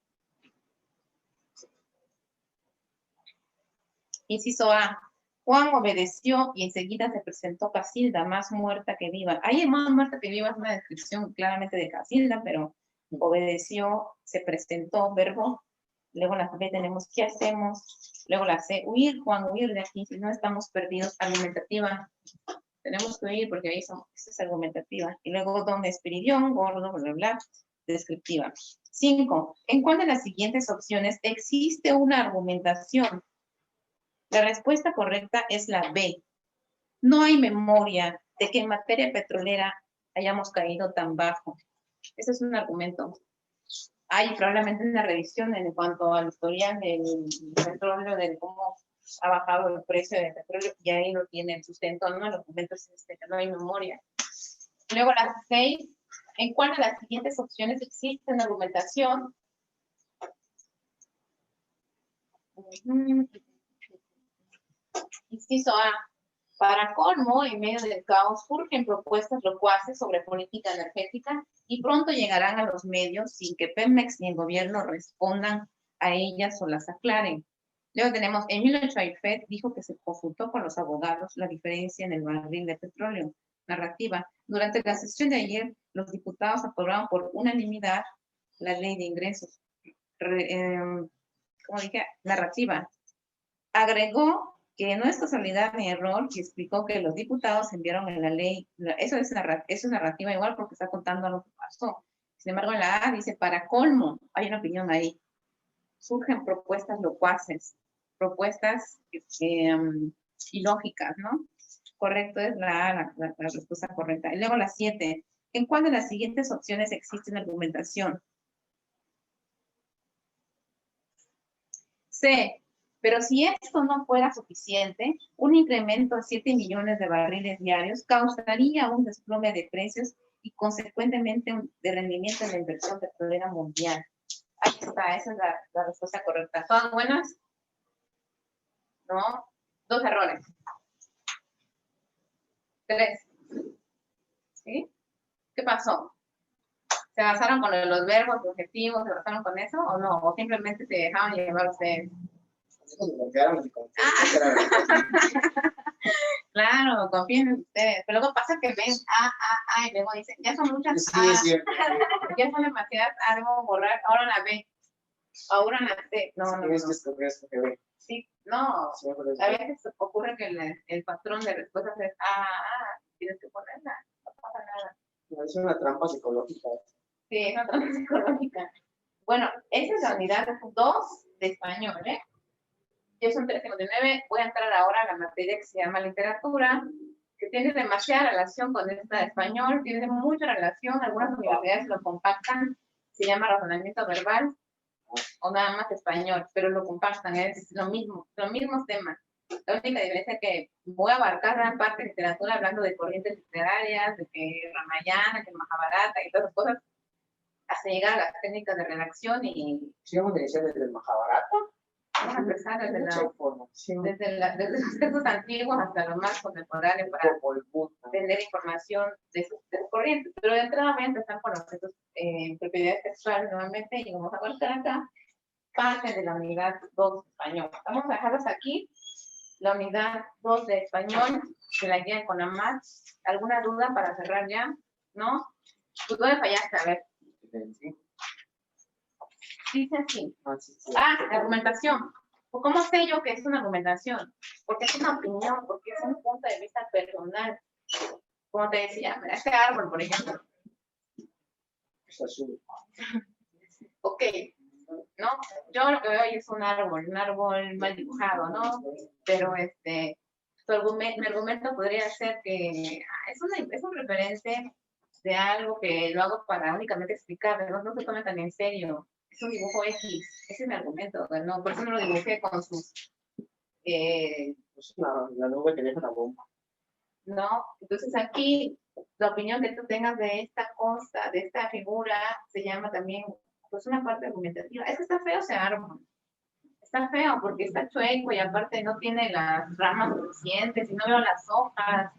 A: Inciso A. Juan obedeció y enseguida se presentó Casilda, más muerta que viva. Ahí en más muerta que viva es una descripción claramente de Casilda, pero obedeció, se presentó, verbo. Luego la B tenemos ¿qué hacemos? Luego la C, huir, Juan, huir de aquí, si no estamos perdidos, argumentativa. Tenemos que huir porque ahí somos, esta es argumentativa. Y luego, ¿dónde espiridión? Gordo, bla, bla, bla, descriptiva. 5. ¿En cuál de las siguientes opciones existe una argumentación? La respuesta correcta es la B. No hay memoria de que en materia petrolera hayamos caído tan bajo. Ese es un argumento. Hay probablemente una revisión en cuanto al historial del petróleo, de cómo ha bajado el precio del petróleo, y ahí no tiene el sustento, ¿no? El argumento es que no hay memoria. Luego la 6. ¿En cuál de las siguientes opciones existe una argumentación? Inciso A. Para colmo, en medio del caos, surgen propuestas locuaces sobre política energética y pronto llegarán a los medios sin que Pemex ni el gobierno respondan a ellas o las aclaren. Luego tenemos, Emilio Chaifet dijo que se consultó con los abogados la diferencia en el barril de petróleo. Narrativa. Durante la sesión de ayer, los diputados aprobaron por unanimidad la ley de ingresos. Como dije, narrativa. Agregó que no es casualidad ni error, y explicó que los diputados enviaron en la ley, eso es narrativa igual porque está contando lo que pasó. Sin embargo, en la A dice, para colmo, hay una opinión ahí. Surgen propuestas locuaces, propuestas ilógicas, ¿no? Correcto, es la A, la respuesta correcta. Y luego la 7. ¿En cuál de las siguientes opciones existe una argumentación? C. Pero si esto no fuera suficiente, un incremento de 7 millones de barriles diarios causaría un desplome de precios y consecuentemente de rendimiento en la inversión petrolera mundial. Ahí está, esa es la respuesta correcta. ¿Todas buenas? No. 2 errores. 3. ¿Sí? ¿Qué pasó? ¿Se basaron con los verbos, los objetivos? ¿Se basaron con eso o no? ¿O simplemente se dejaron llevar ustedes? Claro, confíen en ustedes. Pero luego pasa que ven y luego dicen, ya son muchas
B: Sí, es cierto.
A: ya son demasiadas A, debo borrar, ahora la B, ahora la C. No. Sí, no. A veces ocurre que el patrón de respuestas es tienes que ponerla, no pasa nada.
B: Es una trampa psicológica.
A: Sí, es una trampa psicológica. Bueno, esa es la unidad 2 de español, ¿eh? Ya son 3:59, voy a entrar ahora a la materia que se llama literatura, que tiene demasiada relación con esta de español, tiene mucha relación, algunas universidades lo compactan, se llama razonamiento verbal, o nada más español, pero lo compactan, es lo mismo, los mismos temas. La única diferencia es que voy a abarcar gran parte de literatura hablando de corrientes literarias, de que Ramayana, que Mahabharata y todas esas cosas, hasta llegar a las técnicas de redacción y...
B: ¿Sí vamos a iniciar desde el Mahabharata?
A: Vamos a empezar desde los textos antiguos hasta lo más contemporáneo para tener información de sus corrientes. Pero de entrada voy a empezar con los textos propiedades textuales nuevamente y vamos a colocar acá parte de la unidad 2 de español. Vamos a dejarlos aquí, la unidad 2 de español, de la guía de CONAMAT. ¿Alguna duda para cerrar ya? ¿No? ¿Tú dónde fallaste? A ver. Dice así. La argumentación. ¿Cómo sé yo que es una argumentación? Porque es una opinión, porque es un punto de vista personal. Como te decía, este árbol, por ejemplo.
B: Es azul.
A: Ok, ¿no? Yo lo que veo ahí es un árbol mal dibujado, ¿no? Pero mi argumento podría ser que es un referente de algo que lo hago para únicamente explicar, no se tome tan en serio. Es un dibujo X, ese es mi argumento, ¿no? Por eso no lo dibujé con sus...
B: Es la nube que deja la bomba.
A: ¿No? Entonces aquí, la opinión que tú tengas de esta cosa, de esta figura, se llama también, pues, una parte argumentativa. Es que está feo ese árbol. Está feo porque está chueco y aparte no tiene las ramas suficientes y no veo las hojas.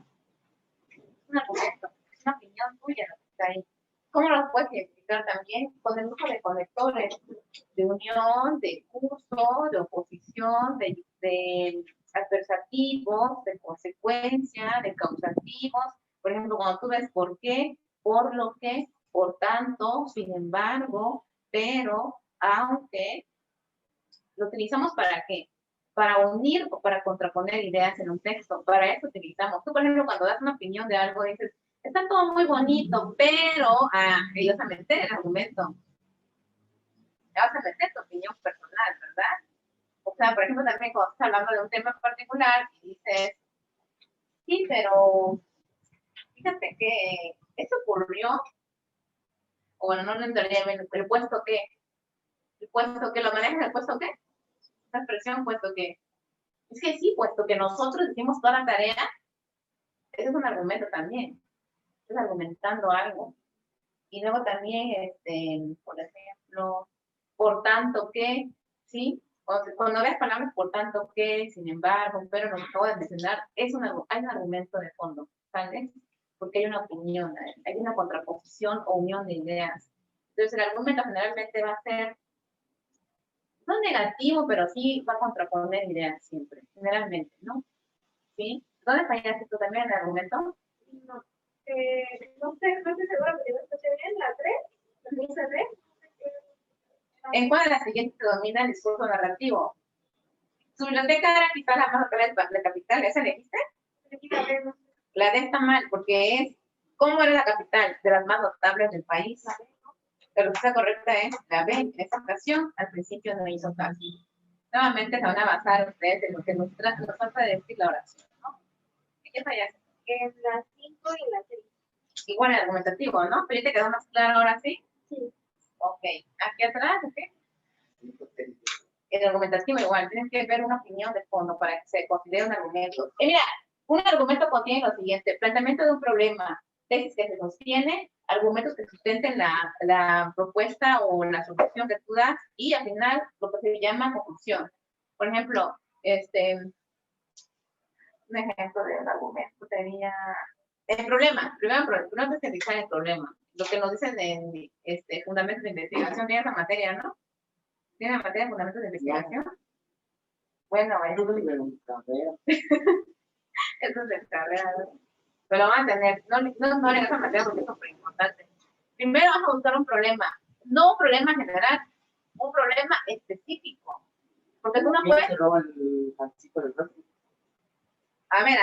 A: Es un argumento, es una opinión tuya lo que está ahí. ¿Cómo lo puedes identificar también? Con el uso de conectores de unión, de curso, de oposición, de adversativos, de consecuencia, de causativos. Por ejemplo, cuando tú ves por qué, por lo que, por tanto, sin embargo, pero, aunque, lo utilizamos ¿para qué? Para unir o para contraponer ideas en un texto. Para eso utilizamos. Tú, por ejemplo, cuando das una opinión de algo, dices, está todo muy bonito, pero, que vas a meter el argumento. Ya vas a meter tu opinión personal, ¿verdad? O sea, por ejemplo, también cuando estás hablando de un tema en particular y dices, sí, pero fíjate que esto ocurrió, o bueno, no entendería bien, el puesto que, lo manejas el puesto que, esta expresión, puesto que, es que sí, puesto que nosotros hicimos toda la tarea, ese es un argumento también, estás argumentando algo. Y luego también, por ejemplo, por tanto que, ¿sí? Cuando ves palabras por tanto que, sin embargo, pero no acabo de mencionar, hay un argumento de fondo, ¿sabes? Porque hay una opinión, hay una contraposición o unión de ideas. Entonces, el argumento generalmente va a ser, no negativo, pero sí va a contraponer ideas siempre, generalmente, ¿no? ¿Sí? ¿Dónde fallaste tú también en el argumento?
C: No, no sé, no estoy segura porque no escuché bien la 3, la lista 3.
A: ¿En cuál de las siguientes predomina el discurso narrativo? Su biblioteca era quizás la más notable de la capital, ¿esa elegiste? La D está mal, porque es, ¿cómo era la capital? De las más notables del país. La respuesta correcta es la B. En esta ocasión, al principio no hizo caso. Nuevamente se van a basar ustedes en lo que nos trata de decir la oración, ¿no? ¿Qué fallaste?
C: En la 5 y la 6.
A: Igual el argumentativo, ¿no? Pero ya te quedó más claro ahora sí.
C: Sí.
A: Ok. Aquí atrás, ¿ok? El argumentativo igual, tienes que ver una opinión de fondo para que se considere un argumento. Y mira, un argumento contiene lo siguiente: planteamiento de un problema, tesis que se sostiene, argumentos que sustenten la propuesta o la solución que tú das, y al final lo que se llama conclusión. Por ejemplo, un ejemplo de un argumento sería el problema. Primero especializar el problema. Lo que nos dicen en fundamentos de investigación, tiene esa materia, ¿no? ¿Tiene la materia de fundamentos de investigación? Bueno, eso es de carrera. Pero van a tener, no en esa materia porque es súper importante. Primero vamos a buscar un problema, no un problema general, un problema específico. Porque tú no puedes... A ver,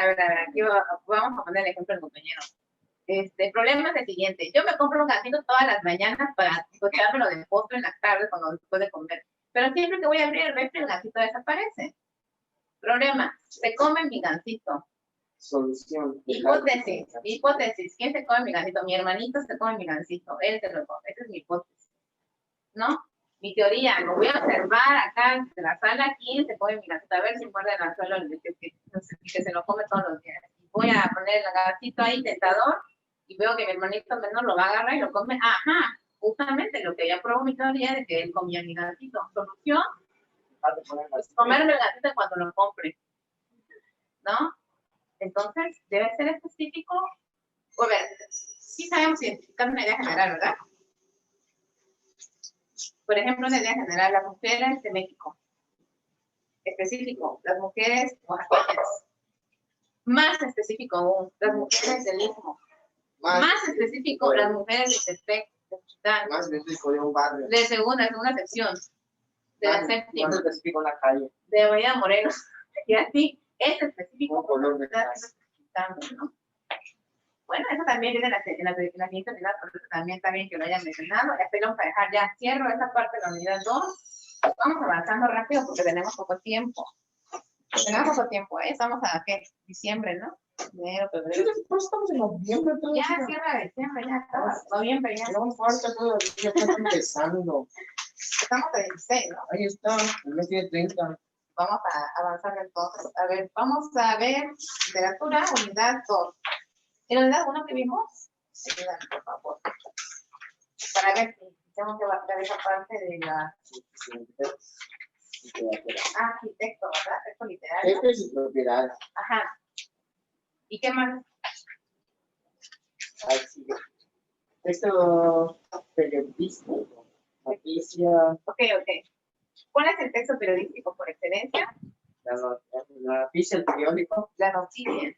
A: aquí vamos a poner el ejemplo del compañero. El problema es el siguiente: yo me compro un gansito todas las mañanas para echármelo de postre en las tardes cuando después de comer. Pero siempre que voy a abrir el refri, el gansito desaparece. Problema: se come mi gansito.
B: Solución.
A: Hipótesis. ¿Quién se come mi gansito? Mi hermanito se come mi gansito. Él se lo come. Esa es mi hipótesis. ¿No? Mi teoría: lo voy a observar acá en la sala. ¿Quién se come mi gansito? A ver si muerde el anzuelo que se lo come todos los días. Voy a poner el gansito ahí, tentador, y veo que mi hermanito menor lo va a agarrar y lo come. Ajá, justamente lo que ya probó mi teoría de que él comía mi gansito. Solución: pues comerme el gansito cuando lo compre. ¿No? Entonces, debe ser específico. A ver, sí sabemos identificar una idea general, ¿verdad? Por ejemplo, una idea general: las mujeres de México. Específico: las mujeres oaxaqueñas. Más específico aún: las mujeres del Istmo. Más específico: las mujeres de Tepec, de Chuchitán.
B: Más específico de un barrio.
A: De segunda sección. De la séptima.
B: Más específico en la calle.
A: De Avenida Morelos. Y así, es específico.
B: Un color de casa.
A: ¿No? Bueno, eso también viene en la siguiente unidad, por eso también está bien que lo hayan mencionado. Hasta ahí vamos a dejar ya. Cierro esta parte de la unidad 2. Vamos avanzando rápido porque tenemos poco tiempo. Estamos a, ¿qué? Diciembre, ¿no? Enero, febrero.
B: Pues estamos en noviembre.
A: Ya cierra diciembre, ya está. Noviembre, ya.
B: No falta todavía, ya está empezando.
A: Estamos a 16, ¿no?
B: Ahí está, el mes tiene 30.
A: Vamos a avanzar entonces. A ver, vamos a ver literatura, unidad 2. ¿En la unidad 1 que vimos? Ayúdame, por favor. Para ver si tengo que abarcar esa parte de la... Arquitecto, ¿verdad? Texto literario.
B: Este es su propiedad.
A: Ajá. ¿Y qué más?
B: Ahí sigue. Texto periodístico, noticia,
A: Ok. ¿Cuál es el texto periodístico por excelencia?
B: la noticia, el periódico,
A: La noticia.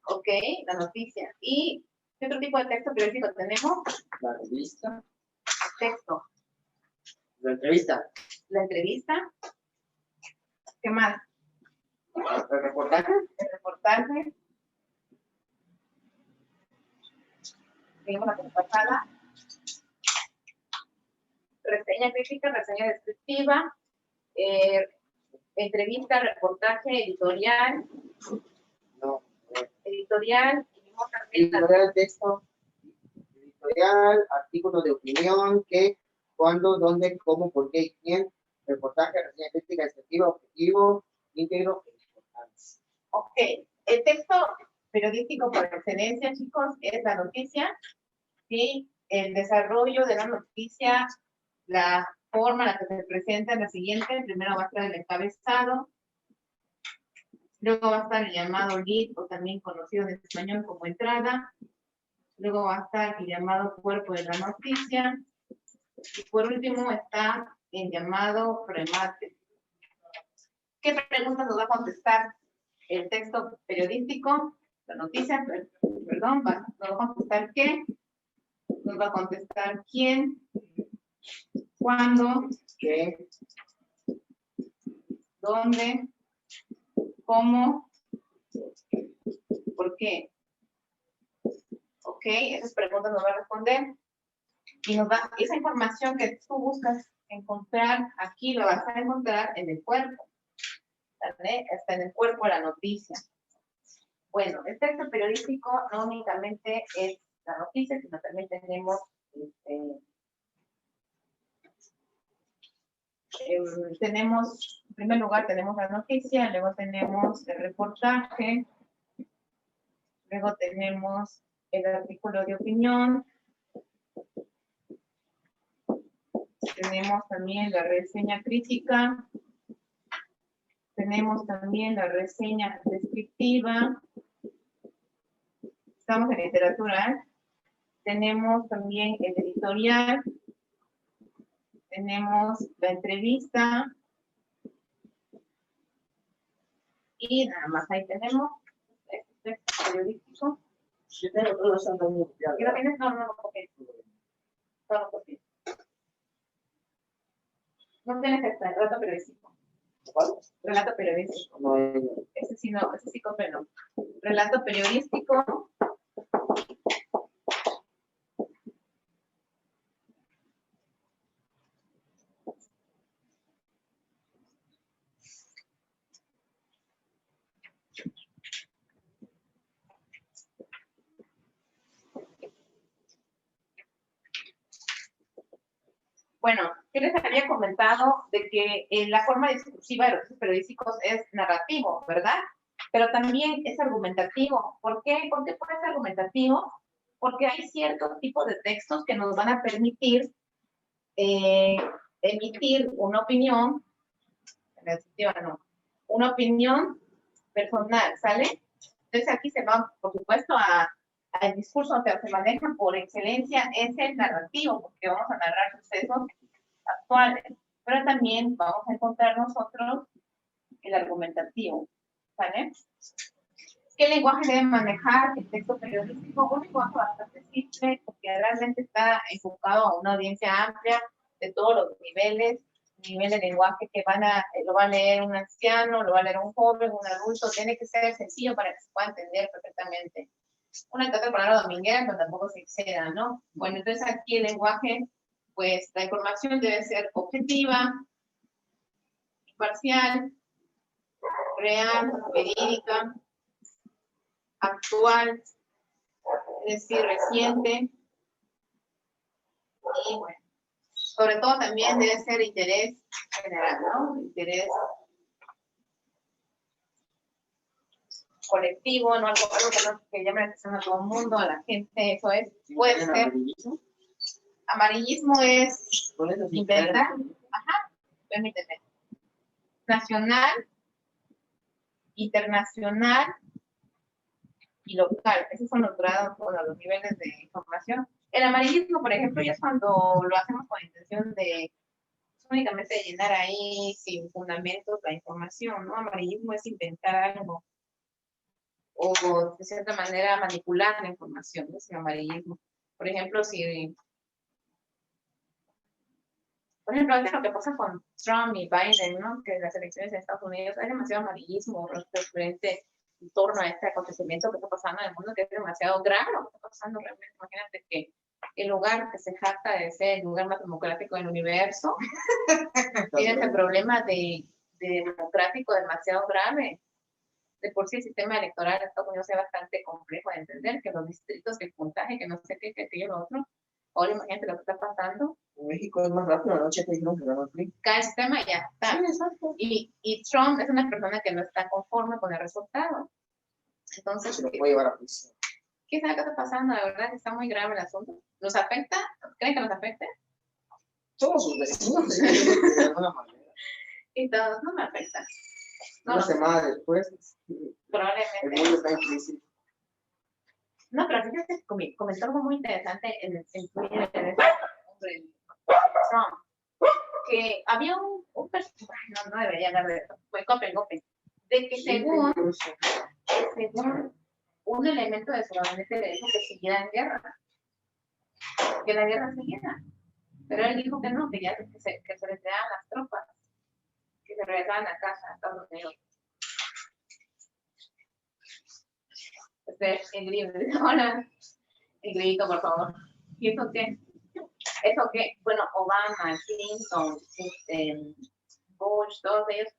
A: Ok, la noticia. ¿Y qué otro tipo de texto periodístico tenemos?
B: la revista,
A: Texto.
B: la entrevista,
A: La entrevista. ¿Qué más?
B: el reportaje,
A: El reportaje. Seguimos la pasada. Reseña crítica, reseña descriptiva, entrevista, reportaje, editorial,
B: no,
A: editorial, y vimos también la
B: editorial, texto, editorial, artículo de opinión, qué, cuándo, dónde, cómo, por qué y quién, reportaje, reseña crítica, descriptiva, objetivo, íntegro e importante.
A: Ok, el texto periodístico por excelencia, chicos, es la noticia, ¿sí? El desarrollo de la noticia, la forma en la que se presenta es la siguiente. Primero va a estar el encabezado, luego va a estar el llamado lead, o también conocido en español como entrada, luego va a estar el llamado cuerpo de la noticia, y por último está el llamado remate. ¿Qué preguntas nos va a contestar el texto periodístico? La noticia, perdón, nos va a contestar qué, nos va a contestar quién, cuándo,
B: ¿Qué?
A: dónde, cómo, por qué. Ok, esas preguntas nos va a responder y nos va, esa información que tú buscas encontrar aquí, lo vas a encontrar en el cuerpo, ¿vale? Está en el cuerpo de la noticia. Bueno, el texto periodístico no únicamente es la noticia, sino también tenemos en primer lugar tenemos la noticia, luego tenemos el reportaje, luego tenemos el artículo de opinión, tenemos también la reseña crítica, tenemos también la reseña descriptiva, estamos en literatura, tenemos también el editorial, tenemos la entrevista, y nada más ahí tenemos este texto periodístico.
B: Yo tengo todo eso en mi
A: ¿Qué lo tienes? No lo copié. No lo copié. No tienes este relato periodístico.
B: ¿Cuál?
A: Relato periodístico.
B: No,
A: Ese sí no, ese sí copia no. Relato periodístico. Bueno, ¿qué les había comentado de que la forma discursiva de los textos periodísticos es narrativo, ¿verdad? Pero también es argumentativo. ¿Por qué? ¿Por qué puede ser argumentativo? Porque hay ciertos tipos de textos que nos van a permitir emitir una opinión, una opinión personal, ¿sale? Entonces aquí se va, por supuesto, al discurso, o sea, se maneja por excelencia es el narrativo, porque vamos a narrar sucesos actuales, pero también vamos a encontrar nosotros el argumentativo, ¿vale? ¿Qué lenguaje debe manejar el texto periodístico? Un lenguaje bastante simple, porque realmente está enfocado a una audiencia amplia de todos los niveles, nivel de lenguaje que lo va a leer un anciano, lo va a leer un joven, un adulto, tiene que ser sencillo para que se pueda entender perfectamente. Una que otra palabra dominguera, pero tampoco se exceda, ¿no? Bueno, entonces aquí el lenguaje, pues la información debe ser objetiva, imparcial, real, verídica, actual, es decir, reciente, y bueno, sobre todo también debe ser de interés general, ¿no? Interés colectivo, no algo que llame la atención a todo el mundo, a la gente, eso es, puede ser. Amarillismo es inventar, permíteme, nacional, internacional y local. Esos son los grados, bueno, los niveles de información. El amarillismo, por ejemplo, ya es cuando lo hacemos con la intención de únicamente llenar ahí sin fundamentos la información, ¿no? Amarillismo es inventar algo o de cierta manera manipular la información, ¿no? Es el amarillismo. Por ejemplo, a veces lo que pasa con Trump y Biden, ¿no? Que las elecciones en Estados Unidos hay demasiado amarillismo referente en torno a este acontecimiento que está pasando en el mundo, que es demasiado grave lo que está pasando realmente. Imagínate que el lugar que se jacta de ser el lugar más democrático del universo tiene ese problema de democrático demasiado grave. De por sí el sistema electoral de Estados Unidos es bastante complejo de entender, que los distritos, que el puntaje, que no sé qué, que aquello, lo otro. Ahora imagínate lo que está pasando.
B: En México es más rápido, anoche te dijeron que ganó el PRI.
A: Cada sistema ya está.
B: Sí, exacto.
A: Y Trump es una persona que no está conforme con el resultado. Entonces,
B: Se lo puede llevar a prisión.
A: ¿qué sabe qué está pasando? La verdad está muy grave el asunto. ¿Nos afecta? ¿Creen que nos afecte?
B: Todos sus vecinos, de alguna manera.
A: Y todos, no me afecta. No,
B: Una semana después, el
A: probablemente.
B: mundo está en crisis.
A: No, pero fíjate que comentó algo muy interesante en Twitter de Trump, que había un personaje, no debería hablar de eso, fue Copen, de que según un elemento de su gabinete le dijo que siguiera en guerra, que la guerra siguiera, pero él dijo que no, que ya que se retiraran las tropas, que se regresaran a casa, a Estados Unidos. Ingrid, hola, Ingridito, por favor. ¿Y eso qué? ¿Eso qué? Bueno, Obama, Clinton, Bush, todos ellos,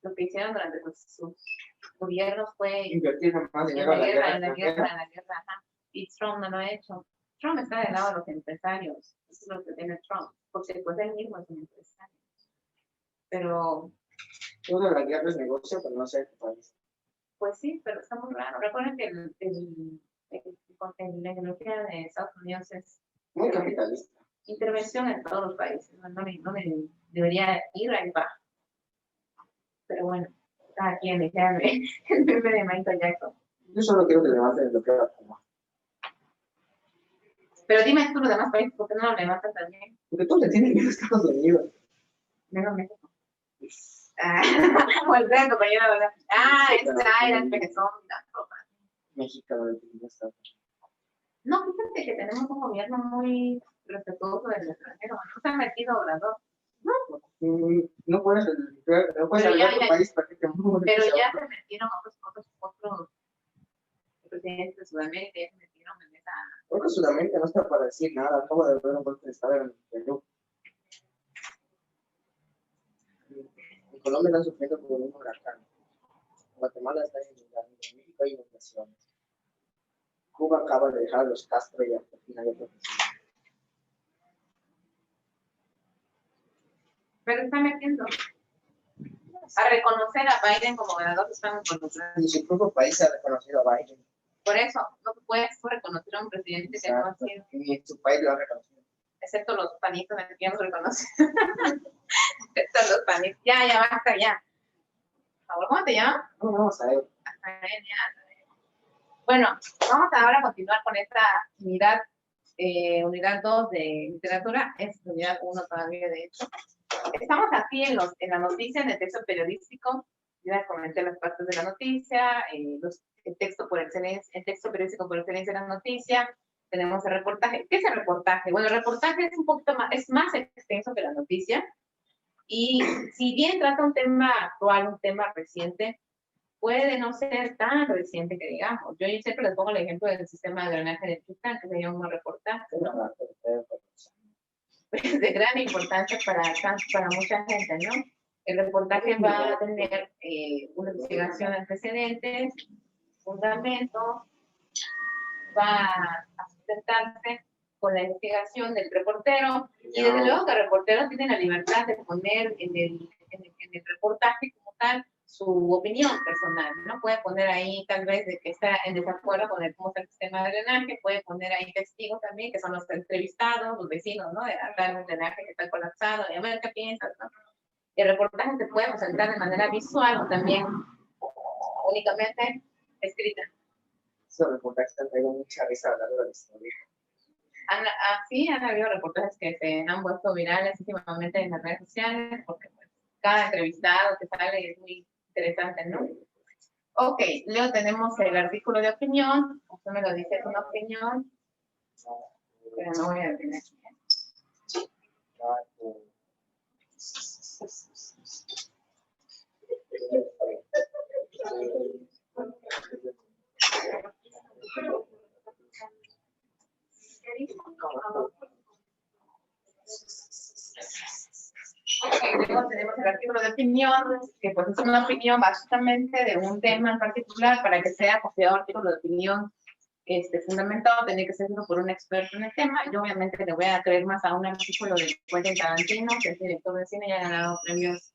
A: lo que hicieron durante sus gobiernos fue
B: Invertir más
A: en
B: dinero
A: la
B: en
A: guerra,
B: la guerra.
A: ajá. Y Trump no lo ha hecho. Trump está del lado de los empresarios, eso es lo que tiene Trump, porque pues él mismo es un empresario. Pero,
B: Todo la guerra es negocio, pero no sé qué país.
A: pues sí, pero está muy raro. Recuerden que la economía de Estados Unidos es
B: Muy capitalista.
A: intervención en todos los países. No me debería ir ahí va. Pero bueno, cada quien decía el meme de Michael Jackson.
B: Yo solo quiero que levanten el bloqueo a Cuba.
A: Pero dime tú los demás países, ¿por qué no lo levantan también?
B: Porque todos le tienen miedo a Estados Unidos.
A: Menos México. O el gran compañero, ¿verdad? Era el pejezón, la ropa.
B: México no le tiene miedo a Estados Unidos.
A: No, fíjate que tenemos un gobierno muy respetuoso del extranjero. No se ha metido Obrador.
B: No puedes hablar de tu país para que te mueras.
A: Pero ya se metieron otros presidentes de Sudamérica, ya se metieron en esa.
B: Creo que Sudamérica no está para decir nada. Acabo de ver un golpe de estado en Perú. En Colombia están sufriendo por un huracán. Guatemala está inundando. En México hay inundaciones. Cuba acaba de dejar a los Castro y Argentina de protección.
A: Pero está metiendo. A reconocer a Biden como ganador, están involucrados.
B: Ni su propio país ha reconocido a Biden.
A: Por eso, no puedes reconocer a un presidente que no ha sido,
B: Ni en su país lo ha reconocido.
A: excepto los panistas, que ya no se reconocen. Excepto los panistas. Ya, basta, ya. Por favor, ¿cómo te llamas?
B: No, vamos a ver.
A: Bueno, vamos ahora a continuar con esta unidad 2 de literatura, es unidad 1 todavía, de hecho. Estamos aquí en la noticia, en el texto periodístico. Ya comenté las partes de la noticia, el texto periodístico por excelencia de la noticia. Tenemos el reportaje. ¿Qué es el reportaje? Bueno, el reportaje es un poquito más, es más extenso que la noticia. Y si bien trata un tema actual, un tema reciente, puede no ser tan reciente que digamos. Yo siempre les pongo el ejemplo del sistema de drenaje de cristal, que sería un reportaje, ¿no? Es de gran importancia para mucha gente, ¿no? El reportaje va a tener una investigación de antecedentes, fundamento, va a sustentarse con la investigación del reportero, y desde luego que el reportero tiene la libertad de poner en el reportaje como tal su opinión personal, ¿no? Puede poner ahí tal vez de que está en desacuerdo con cómo está el sistema de drenaje, puede poner ahí testigos también, que son los entrevistados, los vecinos, ¿no? De hablar del drenaje que está colapsado, y a ver qué piensas, ¿no? El reportaje se puede presentar de manera visual o también únicamente escrita.
B: Ese reportaje te traigo mucha risa hablando de la historia.
A: Sí, han habido reportajes que se han vuelto virales últimamente en las redes sociales, porque pues, cada entrevistado que sale es muy interesante, ¿no? Ok, luego tenemos el artículo de opinión. Usted me lo dice, es una opinión, pero no voy a tener. Luego tenemos el artículo de opinión, que pues es una opinión básicamente de un tema en particular. Para que sea considerado artículo de opinión fundamentado, tiene que ser hecho por un experto en el tema. Yo obviamente le voy a creer más a un artículo de Quentin Tarantino, que es director de cine y ha ganado premios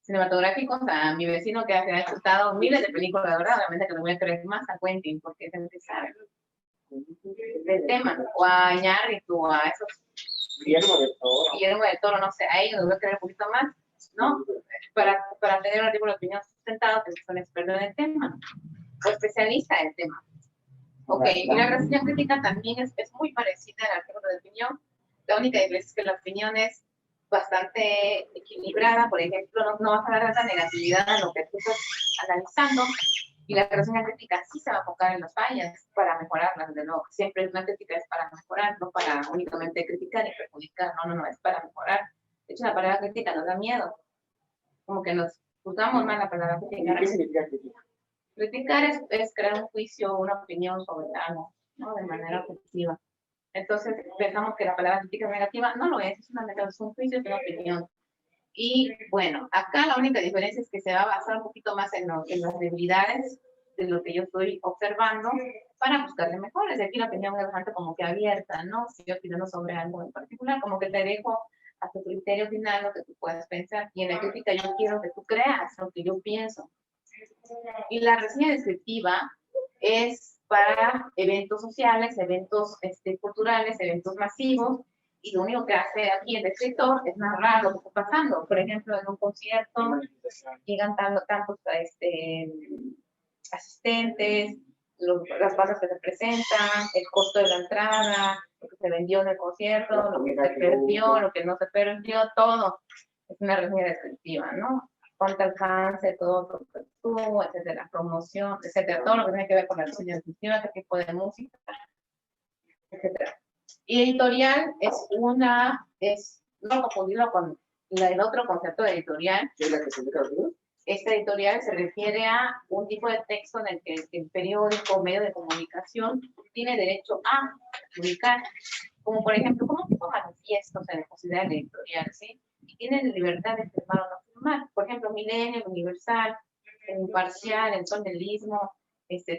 A: cinematográficos, a mi vecino que ha chutado miles de películas, de verdad, obviamente que le voy a creer más a Quentin, porque es el que sabe del tema, o a Iñárritu, o a esos Guillermo del Toro, no sé, a ellos les voy a creer un poquito más, ¿no? Para tener un artículo de opinión sustentado, que son expertos en el tema, o especialista en el tema. Ok, y la reseña crítica también es muy parecida al artículo de opinión. La única diferencia es que la opinión es bastante equilibrada. Por ejemplo, no vas a dar tanta negatividad a lo que tú estás analizando. Y la reseña crítica sí se va a enfocar en las fallas para mejorarlas, de nuevo. Siempre una crítica es para mejorar, no para únicamente criticar y perjudicar. No, es para mejorar. De hecho, la palabra crítica nos da miedo. Como que nos usamos mal la palabra crítica.
B: ¿Qué significa crítica?
A: Criticar es crear un juicio, una opinión sobre algo, ¿no? De manera objetiva. Entonces, pensamos que la palabra crítica es negativa. No lo es un juicio, es una opinión. Y bueno, acá la única diferencia es que se va a basar un poquito más en las debilidades de lo que yo estoy observando para buscarle mejores. Aquí la opinión es bastante como que abierta, ¿no? Si yo opino sobre algo en particular, como que te dejo a tu criterio final lo que tú puedas pensar. Y en la crítica yo quiero que tú creas lo que yo pienso. Y la reseña descriptiva es para eventos sociales, eventos culturales, eventos masivos, y lo único que hace aquí el escritor es narrar lo que está pasando. Por ejemplo, en un concierto llegan tantos asistentes, las bandas que se presentan, el costo de la entrada, lo que se vendió en el concierto, lo que se perdió, lo que no se perdió, todo. Es una reseña descriptiva, ¿no? Cuánto alcance, todo lo que tuvo, etcétera, promoción, etcétera, todo lo que tiene que ver con la reseña descriptiva, qué tipo de música, etcétera. Y editorial no confundirlo con el otro concepto de editorial.
B: ¿Qué es la que se indica los libros?
A: Esta editorial se refiere a un tipo de texto en el que el periódico o medio de comunicación tiene derecho a publicar, como por ejemplo, como tipo manifiestos se le considera el editorial, ¿sí? Y tienen libertad de firmar o no firmar. Por ejemplo, Milenio, el Universal, el Imparcial, el Sol del Istmo,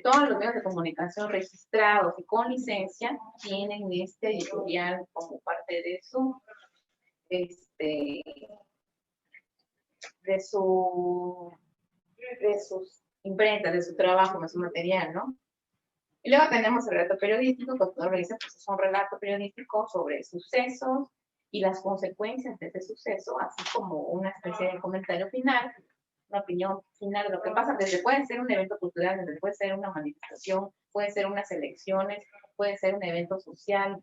A: todos los medios de comunicación registrados y con licencia tienen este editorial como parte de sus imprentas, de su trabajo, de su material, ¿no? Y luego tenemos el relato periodístico, que todo lo dice, pues es un relato periodístico sobre sucesos y las consecuencias de ese suceso, así como una especie de comentario final, una opinión final de lo que pasa. Puede ser un evento cultural, puede ser una manifestación, puede ser unas elecciones, puede ser un evento social,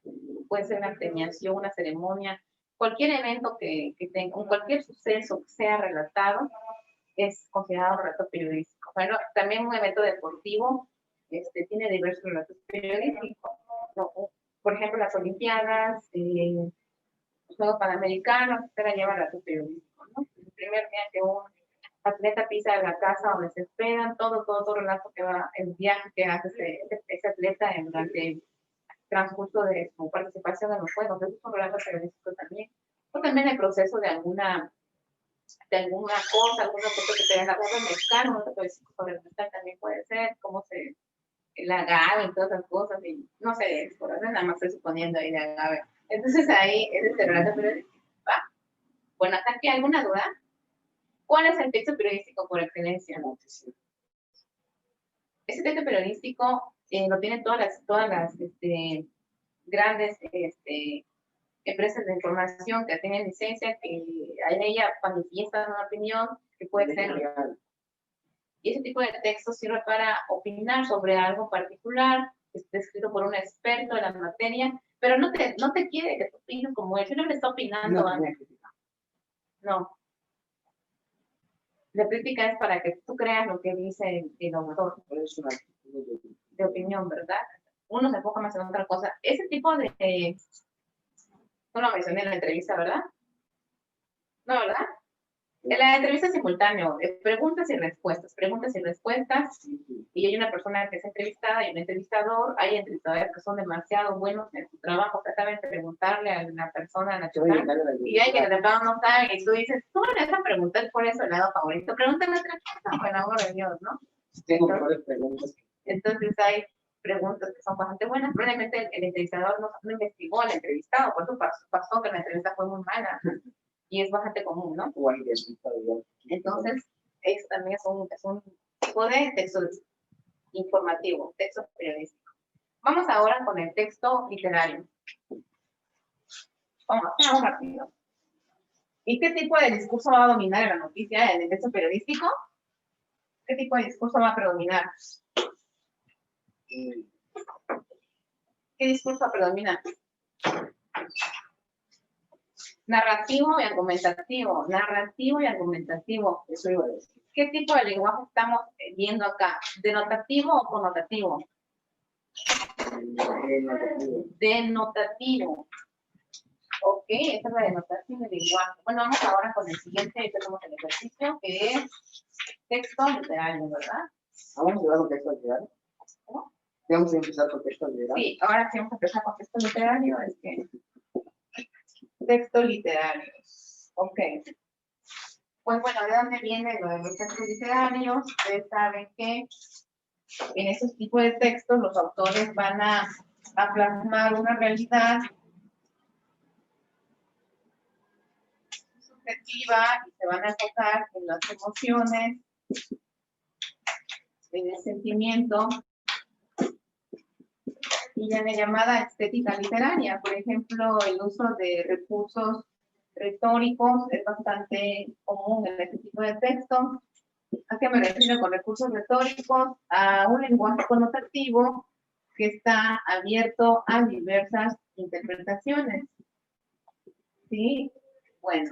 A: puede ser una premiación, una ceremonia, cualquier evento que tenga, cualquier suceso que sea relatado es considerado un relato periodístico. Bueno, también un evento deportivo tiene diversos relatos periodísticos, ¿no? Por ejemplo, las Olimpiadas, los Juegos Panamericanos, etcétera, llevan relatos periodísticos, ¿no? El primer día que un atleta pisa de la casa donde se esperan, todo relato que va, el viaje que hace ese atleta durante el transcurso de su participación en los Juegos. Eso es un relato periodístico también. O también el proceso de alguna cosa, alguna cosa que te den la guerra mexicana, un relato periodístico sobre el mexicano también puede ser, cómo se la agave y todas esas cosas, y no sé, por eso nada más estoy suponiendo ahí de agave. Entonces ahí es el relato periodístico, ¿va? Bueno, ¿hasta aquí alguna duda? ¿Cuál es el texto periodístico por excelencia? Ese texto periodístico lo tienen todas las grandes empresas de información que tienen licencia, que en ella manifiestan una opinión que puede ser real. Y ese tipo de texto sirve para opinar sobre algo particular, está escrito por un experto en la materia, Pero no te quiere que tú opines como él. Si no le está opinando,
B: No,
A: no. La crítica es para que tú creas lo que dice el autor
B: es una
A: de opinión, ¿verdad? Uno se enfoca más en otra cosa. Ese tipo de... No lo mencioné en la entrevista, ¿verdad? No, ¿verdad? En la entrevista es simultáneo, preguntas y respuestas, y hay una persona que es entrevistada y un entrevistador, hay entrevistadores que son demasiado buenos en su trabajo, que saben preguntarle a la persona, a la chica, y hay que de verdad no saben, y tú dices, tú me vas a preguntar por eso el lado favorito, pregúntame otra cosa, por el amor de Dios, ¿no?
B: Tengo mejores preguntas.
A: Entonces hay preguntas que son bastante buenas, probablemente el entrevistador no investigó al entrevistado, por eso pasó que la entrevista fue muy mala, y es bastante común, ¿no?
B: O hay resultado.
A: Entonces, también es un tipo de texto informativo, texto periodístico. Vamos ahora con el texto literario. Vamos rápido. ¿Y qué tipo de discurso va a dominar en la noticia, en el texto periodístico? ¿Qué tipo de discurso va a predominar? ¿Qué discurso predomina? Narrativo y argumentativo. Narrativo y argumentativo.
B: Eso iba a decir.
A: ¿Qué tipo de lenguaje estamos viendo acá? ¿Denotativo o connotativo? Denotativo. Ok, esa es la denotación del lenguaje. Bueno, vamos ahora con el siguiente, ahí tenemos el ejercicio, que es texto literario, ¿verdad?
B: Vamos a hablar con texto literario.
A: ¿Cómo?
B: Vamos a empezar con texto literario.
A: Sí, ahora sí vamos a empezar con texto literario. Texto literario. Ok. Pues bueno, ¿de dónde viene lo de los textos literarios? Ustedes saben que en esos tipos de textos los autores van a plasmar una realidad subjetiva y se van a enfocar en las emociones, en el sentimiento y en la llamada estética literaria. Por ejemplo, el uso de recursos retóricos es bastante común en este tipo de textos. ¿A qué me refiero con recursos retóricos? A un lenguaje connotativo que está abierto a diversas interpretaciones. ¿Sí? Bueno.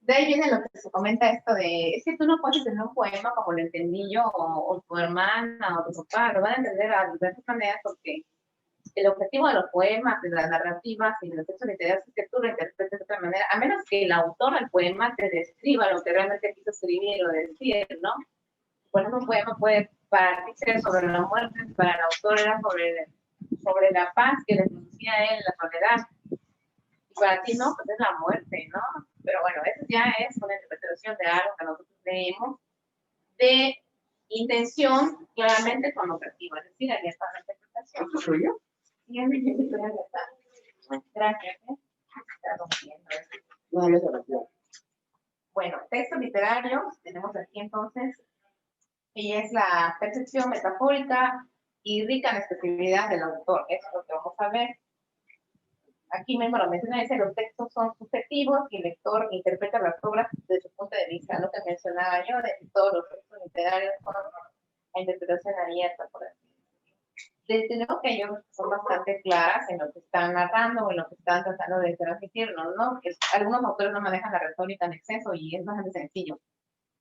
A: De ahí viene lo que se comenta esto de, es que tú no puedes tener un poema como lo entendí yo, o tu hermana, o tu papá, lo van a entender a diversas maneras porque el objetivo de los poemas, de las narrativas y de los textos literarios es que tú lo interpretes de otra manera, a menos que el autor del poema te describa lo que realmente quiso escribir o decir, ¿no? Por ejemplo, un poema puede para ti ser sobre la muerte, para el autor era sobre la paz que le producía a él, la soledad. Y para ti no, pues es la muerte, ¿no? Pero bueno, eso ya es una interpretación de algo que nosotros leemos de intención claramente connotativa, es decir, ahí está la interpretación.
B: ¿Esto soy yo?
A: Y en mi editorial ya está. Gracias. Está rompiendo esto.
B: No, ya se refiere.
A: Bueno, texto literario, tenemos aquí entonces, y es la percepción metafórica y rica en expresividad del autor. Eso es lo que vamos a ver. Aquí mismo lo menciona, dice, los textos son subjetivos y el lector interpreta las obras desde su punto de vista, lo que mencionaba yo, de que todos los textos literarios son a interpretación abierta, por así decirlo. Tenemos que ellos son bastante claras en lo que están narrando o en lo que están tratando de transmitirnos, ¿no? Que algunos autores no manejan la retórica en exceso y es bastante sencillo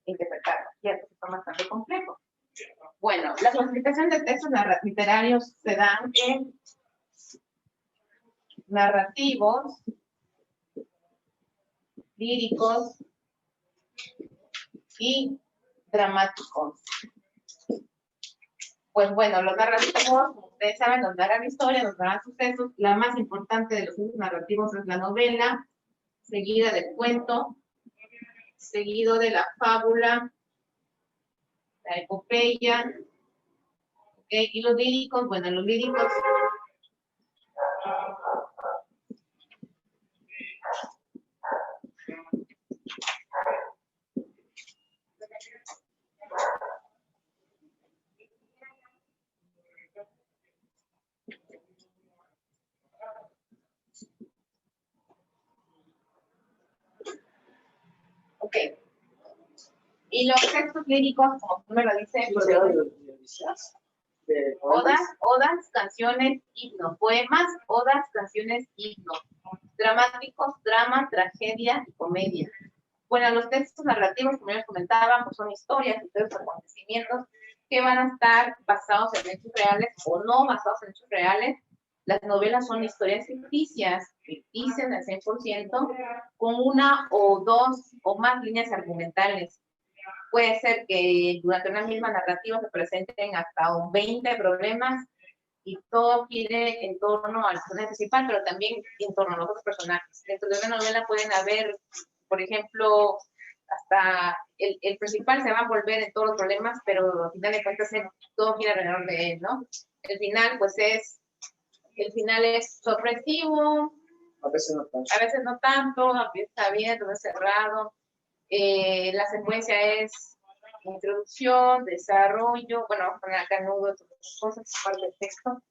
A: interpretarlo, y otros son bastante complejos. Bueno, la clasificación de textos literarios se dan en narrativos, líricos y dramáticos. Pues bueno, los narrativos, como ustedes saben, nos narran historias, nos narran sucesos. La más importante de los narrativos es la novela, seguida del cuento, seguido de la fábula, la epopeya, ¿okay? Y los líricos, bueno, los líricos ok. Y los textos líricos, como tú me lo dices,
B: ¿Sí se habla de los Odiseas? de
A: Odas, canciones, himnos, poemas, odas, canciones, himnos, dramáticos, drama, tragedia y comedia. Bueno, los textos narrativos, como ya les comentaba, pues son historias, entonces acontecimientos que van a estar basados en hechos reales o no basados en hechos reales. Las novelas son historias ficticias al 100%, con una o dos o más líneas argumentales. Puede ser que durante una misma narrativa se presenten hasta 20 problemas y todo gire en torno al personaje principal, pero también en torno a los otros personajes. Dentro de una novela pueden haber, por ejemplo, hasta el principal se va a envolver en todos los problemas, pero al final de cuentas todo gira alrededor de él, ¿no? El final, pues el final es sorpresivo,
B: a veces no tanto.
A: a veces no tanto, a veces está abierto, a veces cerrado. La secuencia es introducción, desarrollo, bueno, vamos a poner acá nudo, todas las cosas, parte del texto.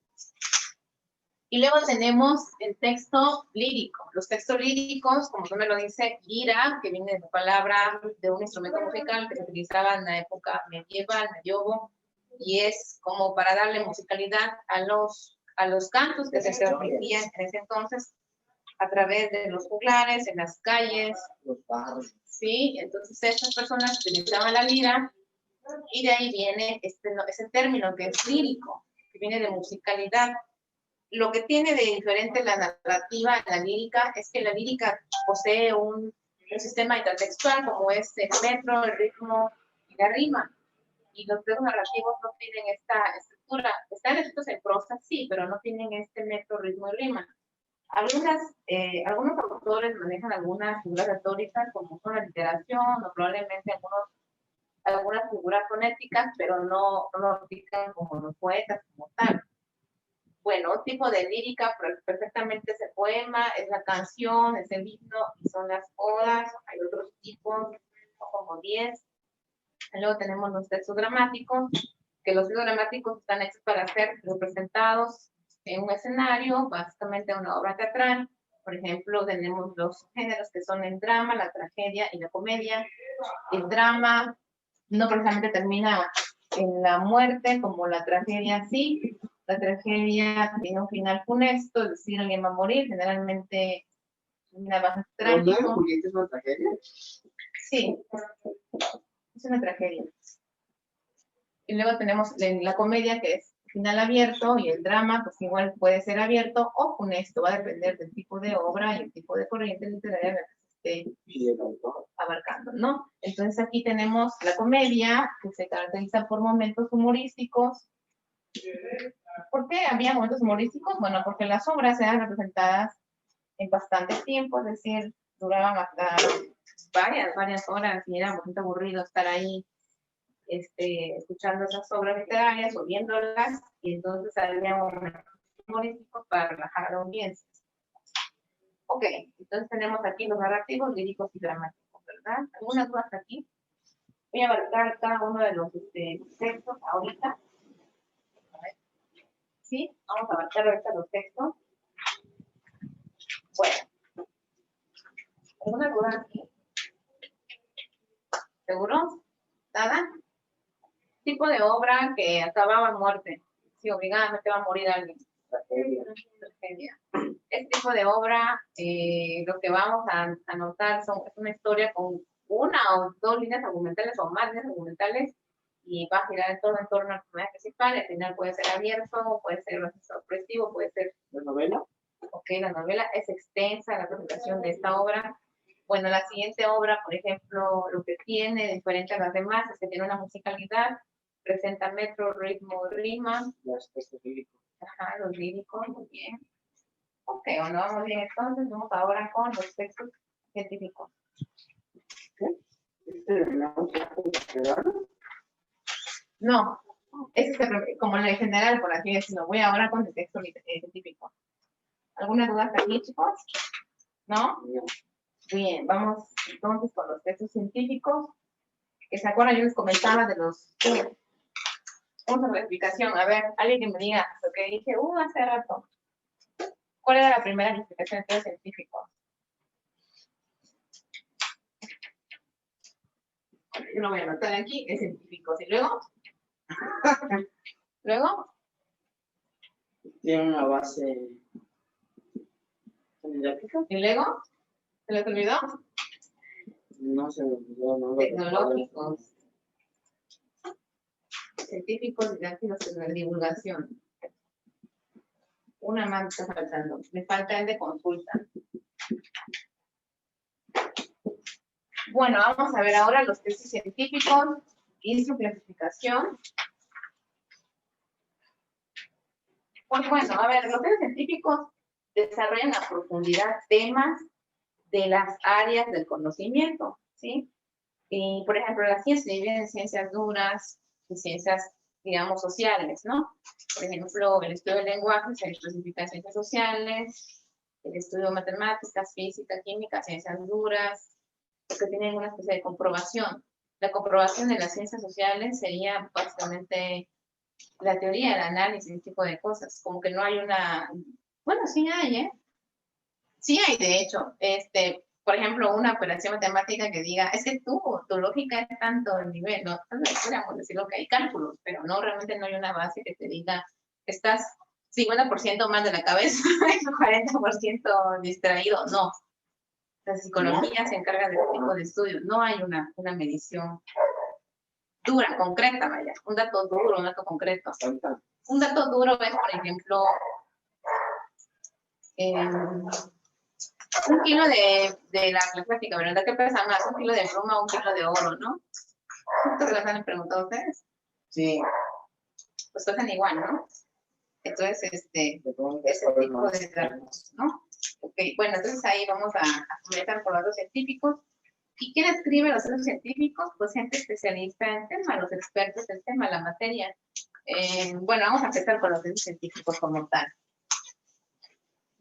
A: Y luego tenemos el texto lírico. Los textos líricos, como tú me lo dice, lira, que viene de la palabra de un instrumento musical que se utilizaba en la época medieval, medievo, y es como para darle musicalidad a los cantos que se transmitían en ese entonces a través de los juglares, en las calles.
B: Los barrios.
A: Sí, entonces estas personas utilizaban la lira y de ahí viene ese término que es lírico, que viene de musicalidad. Lo que tiene de diferente la narrativa en la lírica es que la lírica posee un sistema intertextual como es el metro, el ritmo y la rima. Y los textos narrativos no tienen esta estructura. Están escritos en prosa, sí, pero no tienen este metro, ritmo y rima. Algunos autores manejan algunas figuras retóricas como son la literación o probablemente algunas figuras fonéticas, pero no lo aplican como los poetas como tal. Bueno, un tipo de lírica perfectamente es el poema, es la canción, es el himno y son las odas. Hay otros tipos, como 10. Luego tenemos los textos dramáticos, que los textos dramáticos están hechos para ser representados en un escenario, básicamente una obra teatral. Por ejemplo, tenemos los géneros que son el drama, la tragedia y la comedia. El drama no precisamente termina en la muerte, como la tragedia sí. La tragedia tiene un final funesto, es decir, alguien va a morir, generalmente nada más
B: ¿Romeo y
A: trágico.
B: Julieta es una tragedia?
A: Sí, es una tragedia. Y luego tenemos la comedia, que es final abierto, y el drama, pues igual puede ser abierto o funesto, va a depender del tipo de obra y el tipo de corriente literaria que se esté abarcando, ¿no? Entonces aquí tenemos la comedia, que se caracteriza por momentos humorísticos. ¿Por qué había momentos humorísticos? Bueno, porque las obras eran representadas en bastante tiempo, es decir, duraban hasta varias horas y era bastante aburrido estar ahí escuchando esas obras literarias o viéndolas, y entonces había momentos humorísticos para relajar a la audiencia. Ok, entonces tenemos aquí los narrativos, líricos y dramáticos, ¿verdad? ¿Algunas dudas aquí? Voy a abarcar cada uno de los textos ahorita. ¿Sí? Vamos a abarcar ahorita los textos. Bueno, ¿alguna duda aquí? ¿Seguro? ¿Nada? Tipo de obra que acababa en muerte. Si obligadamente va a morir alguien. Tragedia. Este tipo de obra, lo que vamos a anotar es una historia con una o dos líneas argumentales o más líneas argumentales y va a girar todo en torno al personaje principal. El final puede ser abierto, puede ser sorpresivo, puede ser...
B: ¿La novela?
A: Ok, la novela es extensa, la presentación de esta obra. Bueno, la siguiente obra, por ejemplo, lo que tiene diferente a las demás es que tiene una musicalidad, presenta metro, ritmo, rima.
B: Los textos líricos.
A: Ajá, los líricos, muy bien. Ok, bueno, vamos bien entonces, vamos ahora con los textos científicos. No, ese es como en general, por así decirlo. Voy ahora con el texto científico. ¿Alguna duda hasta aquí, chicos? ¿No? Bien, vamos entonces con los textos científicos. Que se acuerdan, yo les comentaba de los... Vamos a la explicación. A ver, alguien que me diga lo que dije hace rato. ¿Cuál era la primera explicación de textos científicos? Yo lo voy a anotar aquí, es científicos. ¿Y luego? Luego,
B: Tiene una base didáctica.
A: y luego, ¿se les olvidó?
B: No se me olvidó, no lo recuerdo.
A: Tecnológicos, científicos, didácticos, de divulgación. Una más está faltando. Me falta el de consulta. Bueno, vamos a ver ahora los textos científicos y su clasificación. Pues bueno, a ver, los textos científicos desarrollan a profundidad temas de las áreas del conocimiento, ¿sí? Y, por ejemplo, las ciencias se dividen en ciencias duras y ciencias, digamos, sociales, ¿no? Por ejemplo, el estudio del lenguaje se clasifica en ciencias sociales, el estudio de matemáticas, física, química, ciencias duras, porque tienen una especie de comprobación. La comprobación de las ciencias sociales sería básicamente la teoría, el análisis, ese tipo de cosas. Como que no hay una... Bueno, sí hay, ¿eh? Sí hay, de hecho. Por ejemplo, una operación matemática que diga, es que tu lógica es tanto el nivel, ¿no? Podríamos decirlo que hay cálculos, pero no, realmente no hay una base que te diga, estás 50% más de la cabeza, 40% distraído, no. La psicología se encarga de este tipo de estudios, no hay una medición dura, concreta, vaya, un dato duro, un dato concreto. Un dato duro es, por ejemplo, un kilo de la plástica, ¿verdad? ¿Qué pesa más? ¿Un kilo de pluma o un kilo de oro, no? ¿Cuántos se los han preguntado ustedes?
B: Sí.
A: Pues pesan igual, ¿no? Entonces, ese tipo de datos, ¿no? Ok, bueno, entonces ahí vamos a comenzar con los datos científicos. ¿Y quién escribe los datos científicos? Pues gente especialista en tema, los expertos en tema, la materia. Bueno, vamos a empezar con los datos científicos como tal.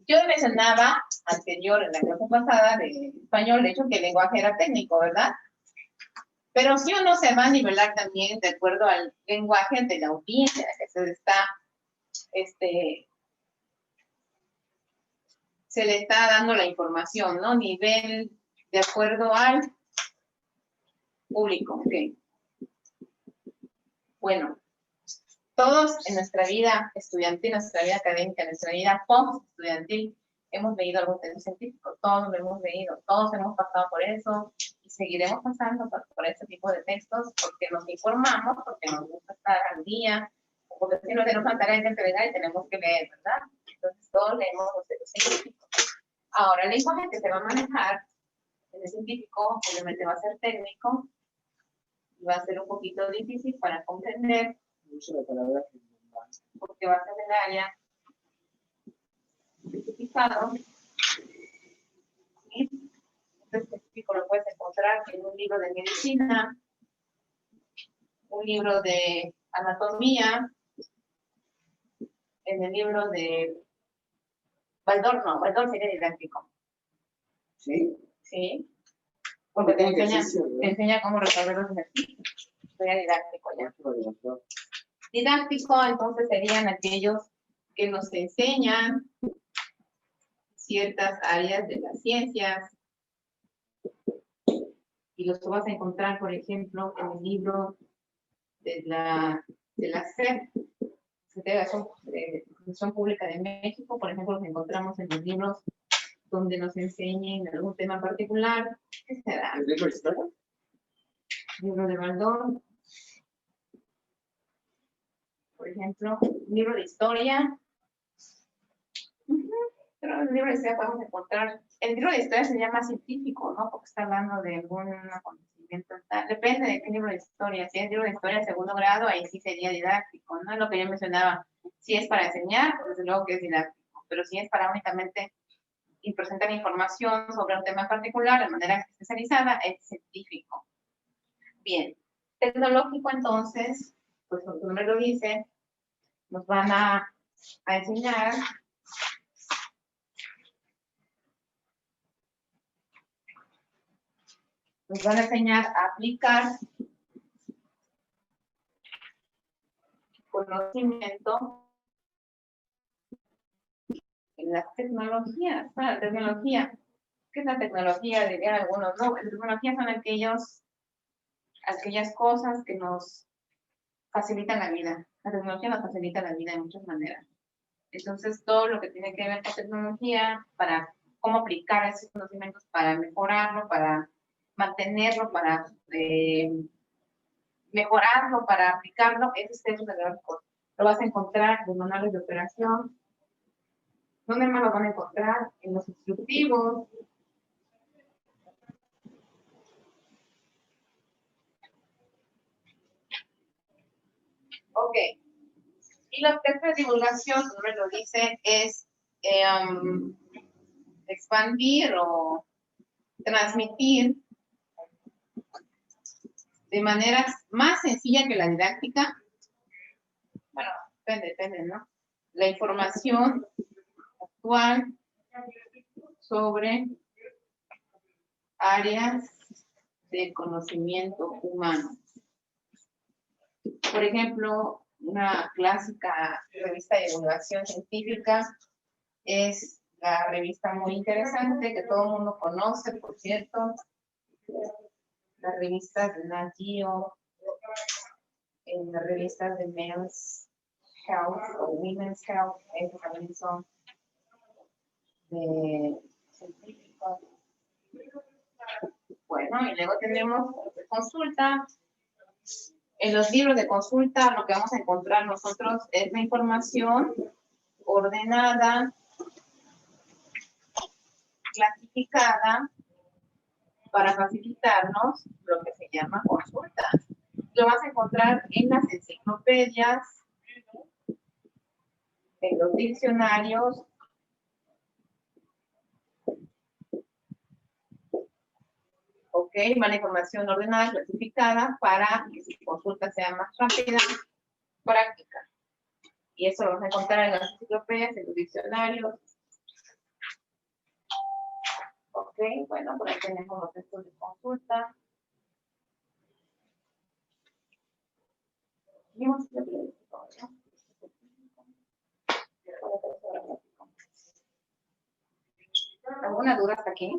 A: Yo mencionaba anterior, en la clase pasada de español, de hecho, que el lenguaje era técnico, ¿verdad? Pero si uno se va a nivelar también de acuerdo al lenguaje de la audiencia que se está, se le está dando la información, ¿no? Nivel de acuerdo al público, ¿ok? Bueno, todos en nuestra vida estudiantil, en nuestra vida académica, en nuestra vida post-estudiantil, hemos leído algún texto científico, todos lo hemos leído, todos hemos pasado por eso y seguiremos pasando por este tipo de textos porque nos informamos, porque nos gusta estar al día, porque si no tenemos una tarea de entregar y tenemos que leer, ¿verdad? Entonces todos leemos los textos científicos. Ahora, el lenguaje que se va a manejar en el científico obviamente va a ser técnico, va a ser un poquito difícil para comprender, porque va a ser el área especificado. Este específico lo puedes encontrar en un libro de medicina, un libro de anatomía, en el libro de Baldor, no, Baldor sería didáctico.
B: ¿Sí?
A: Sí.
B: Porque
A: Te
B: tiene
A: enseña cómo resolver los ejercicios. Sería didáctico ya. Didáctico, entonces, serían aquellos que nos enseñan ciertas áreas de las ciencias. Y los vas a encontrar, por ejemplo, en el libro de la SEP, de Función Pública de México. Por ejemplo, los encontramos en los libros donde nos enseñen algún tema particular. ¿Qué será?
B: ¿El libro de historia?
A: Libro de Baldor. Por ejemplo, libro de historia. Pero el libro de historia podemos encontrar. El libro de historia sería más científico, ¿no? Porque está hablando de algún acontecimiento. Depende de qué libro de historia. Si es libro de historia de segundo grado, ahí sí sería didáctico, ¿no? Es lo que yo mencionaba. Si es para enseñar, pues desde luego que es didáctico. Pero si es para únicamente presentar información sobre un tema particular de manera especializada, es científico. Bien. Tecnológico, entonces, pues como su nombre lo dice, nos van a enseñar a aplicar conocimiento en las tecnologías. La tecnología, ¿qué es la tecnología? Dirían algunos, no, la tecnología son aquellas cosas que nos facilitan la vida. La tecnología nos facilita la vida de muchas maneras. Entonces, todo lo que tiene que ver con tecnología, para cómo aplicar esos conocimientos para mejorarlo, para mantenerlo, para mejorarlo, para aplicarlo, ese es el tecnológico. Lo vas a encontrar en los manuales de operación. ¿Dónde más lo van a encontrar? En los instructivos. Ok. Y la tercera divulgación, su nombre lo dice, es expandir o transmitir de manera más sencilla que la didáctica. Bueno, depende, ¿no? La información actual sobre áreas del conocimiento humano. Por ejemplo, una clásica revista de divulgación científica es la revista muy interesante que todo el mundo conoce, por cierto, las revistas de Nat Geo, en las revistas de Men's Health o Women's Health, esas también son de científicos. Bueno, y luego tenemos consulta. En los libros de consulta lo que vamos a encontrar nosotros es la información ordenada, clasificada, para facilitarnos lo que se llama consulta. Lo vas a encontrar en las enciclopedias, en los diccionarios, ok, la información ordenada, clasificada, para que su consulta sea más rápida, práctica. Y eso lo vas a encontrar en las enciclopedias, en los diccionarios. Ok, bueno, por ahí tenemos los textos de consulta. Vimos que ¿alguna duda hasta aquí?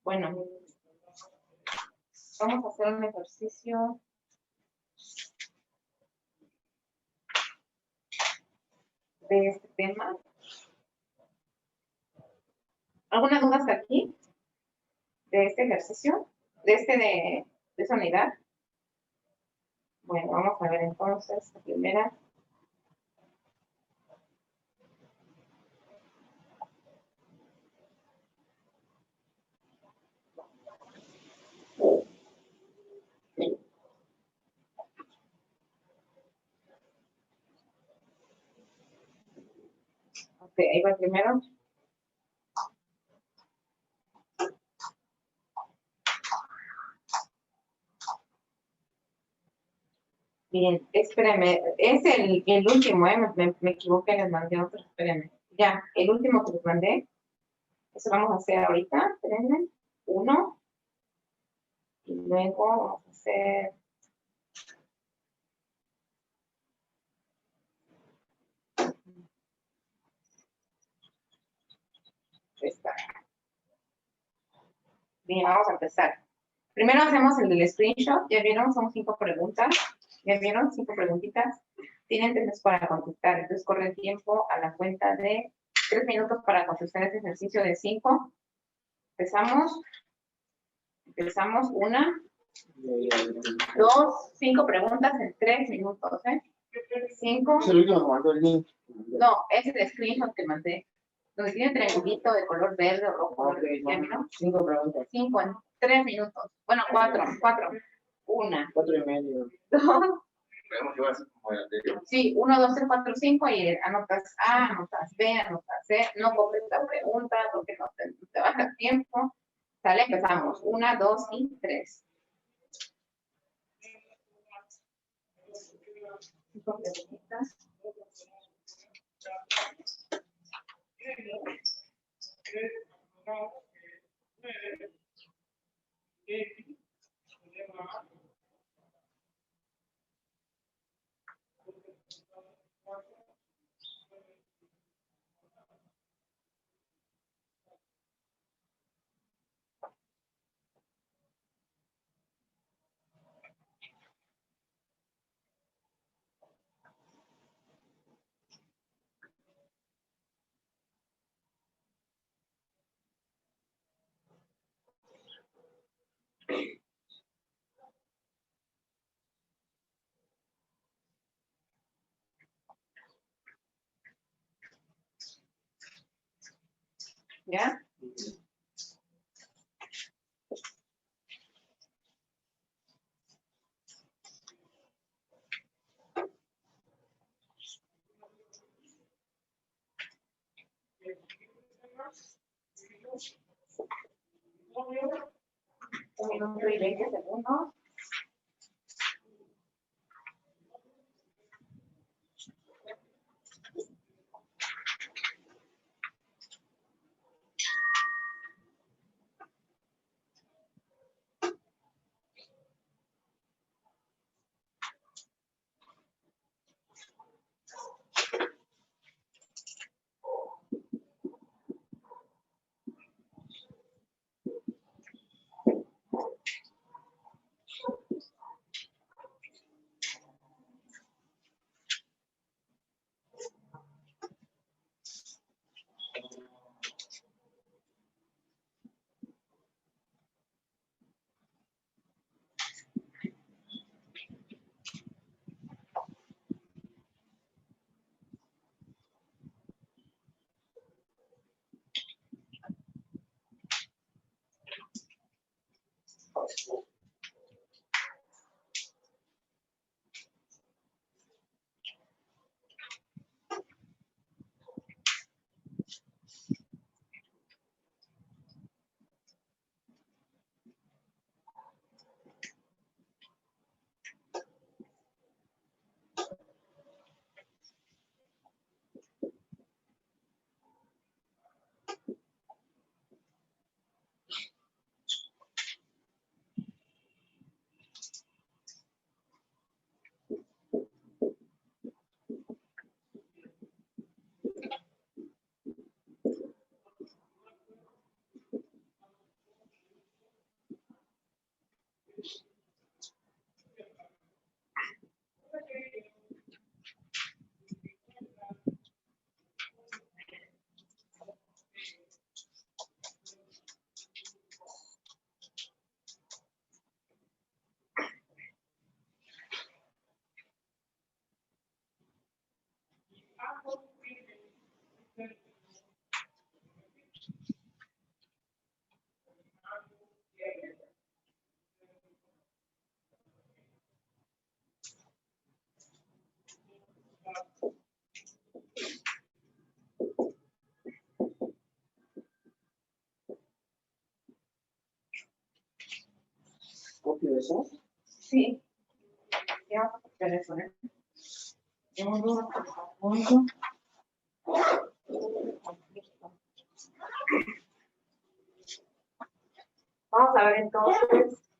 A: Bueno, vamos a hacer un ejercicio de este tema. ¿Alguna duda hasta aquí? De este ejercicio, de esa unidad. Bueno, vamos a ver entonces la primera. Ok, ahí va el primero. Bien, espérame, es el último, me equivoqué, les mandé otro, espérenme. Ya, el último que les mandé, eso vamos a hacer ahorita, espérenme, uno, y luego vamos a hacer esta. Bien, vamos a empezar. Primero hacemos el del screenshot, ya vieron, son 5 preguntas, ya vieron, 5 preguntitas. Tienen 3 minutos para contestar, entonces corre el tiempo a la cuenta de 3 minutos para contestar este ejercicio de 5. Empezamos, 1, 2, 5 preguntas en 3 minutos, ¿eh? 5.
B: Es el último que mandó el link.
A: No, es el screenshot que mandé. Donde tiene triangulito de color verde o rojo.
B: Ok,
A: ¿Ya vieron?
B: 5 preguntas.
A: 5 en 3 minutos. Bueno, 4. 1,
B: 4 y medio.
A: 2.
D: Podemos llevar así como el anterior.
A: Sí, 1, 2, 3, 4, 5 y anotas A, anotas B, anotas C. No copies la pregunta, lo que no tiempo. Sale, empezamos. 1, 2 y 3. ¿Ya? Un minuto y 20 segundos.
B: ¿Copio eso?
A: Sí. Ya, teléfono. Uno. Vamos a ver entonces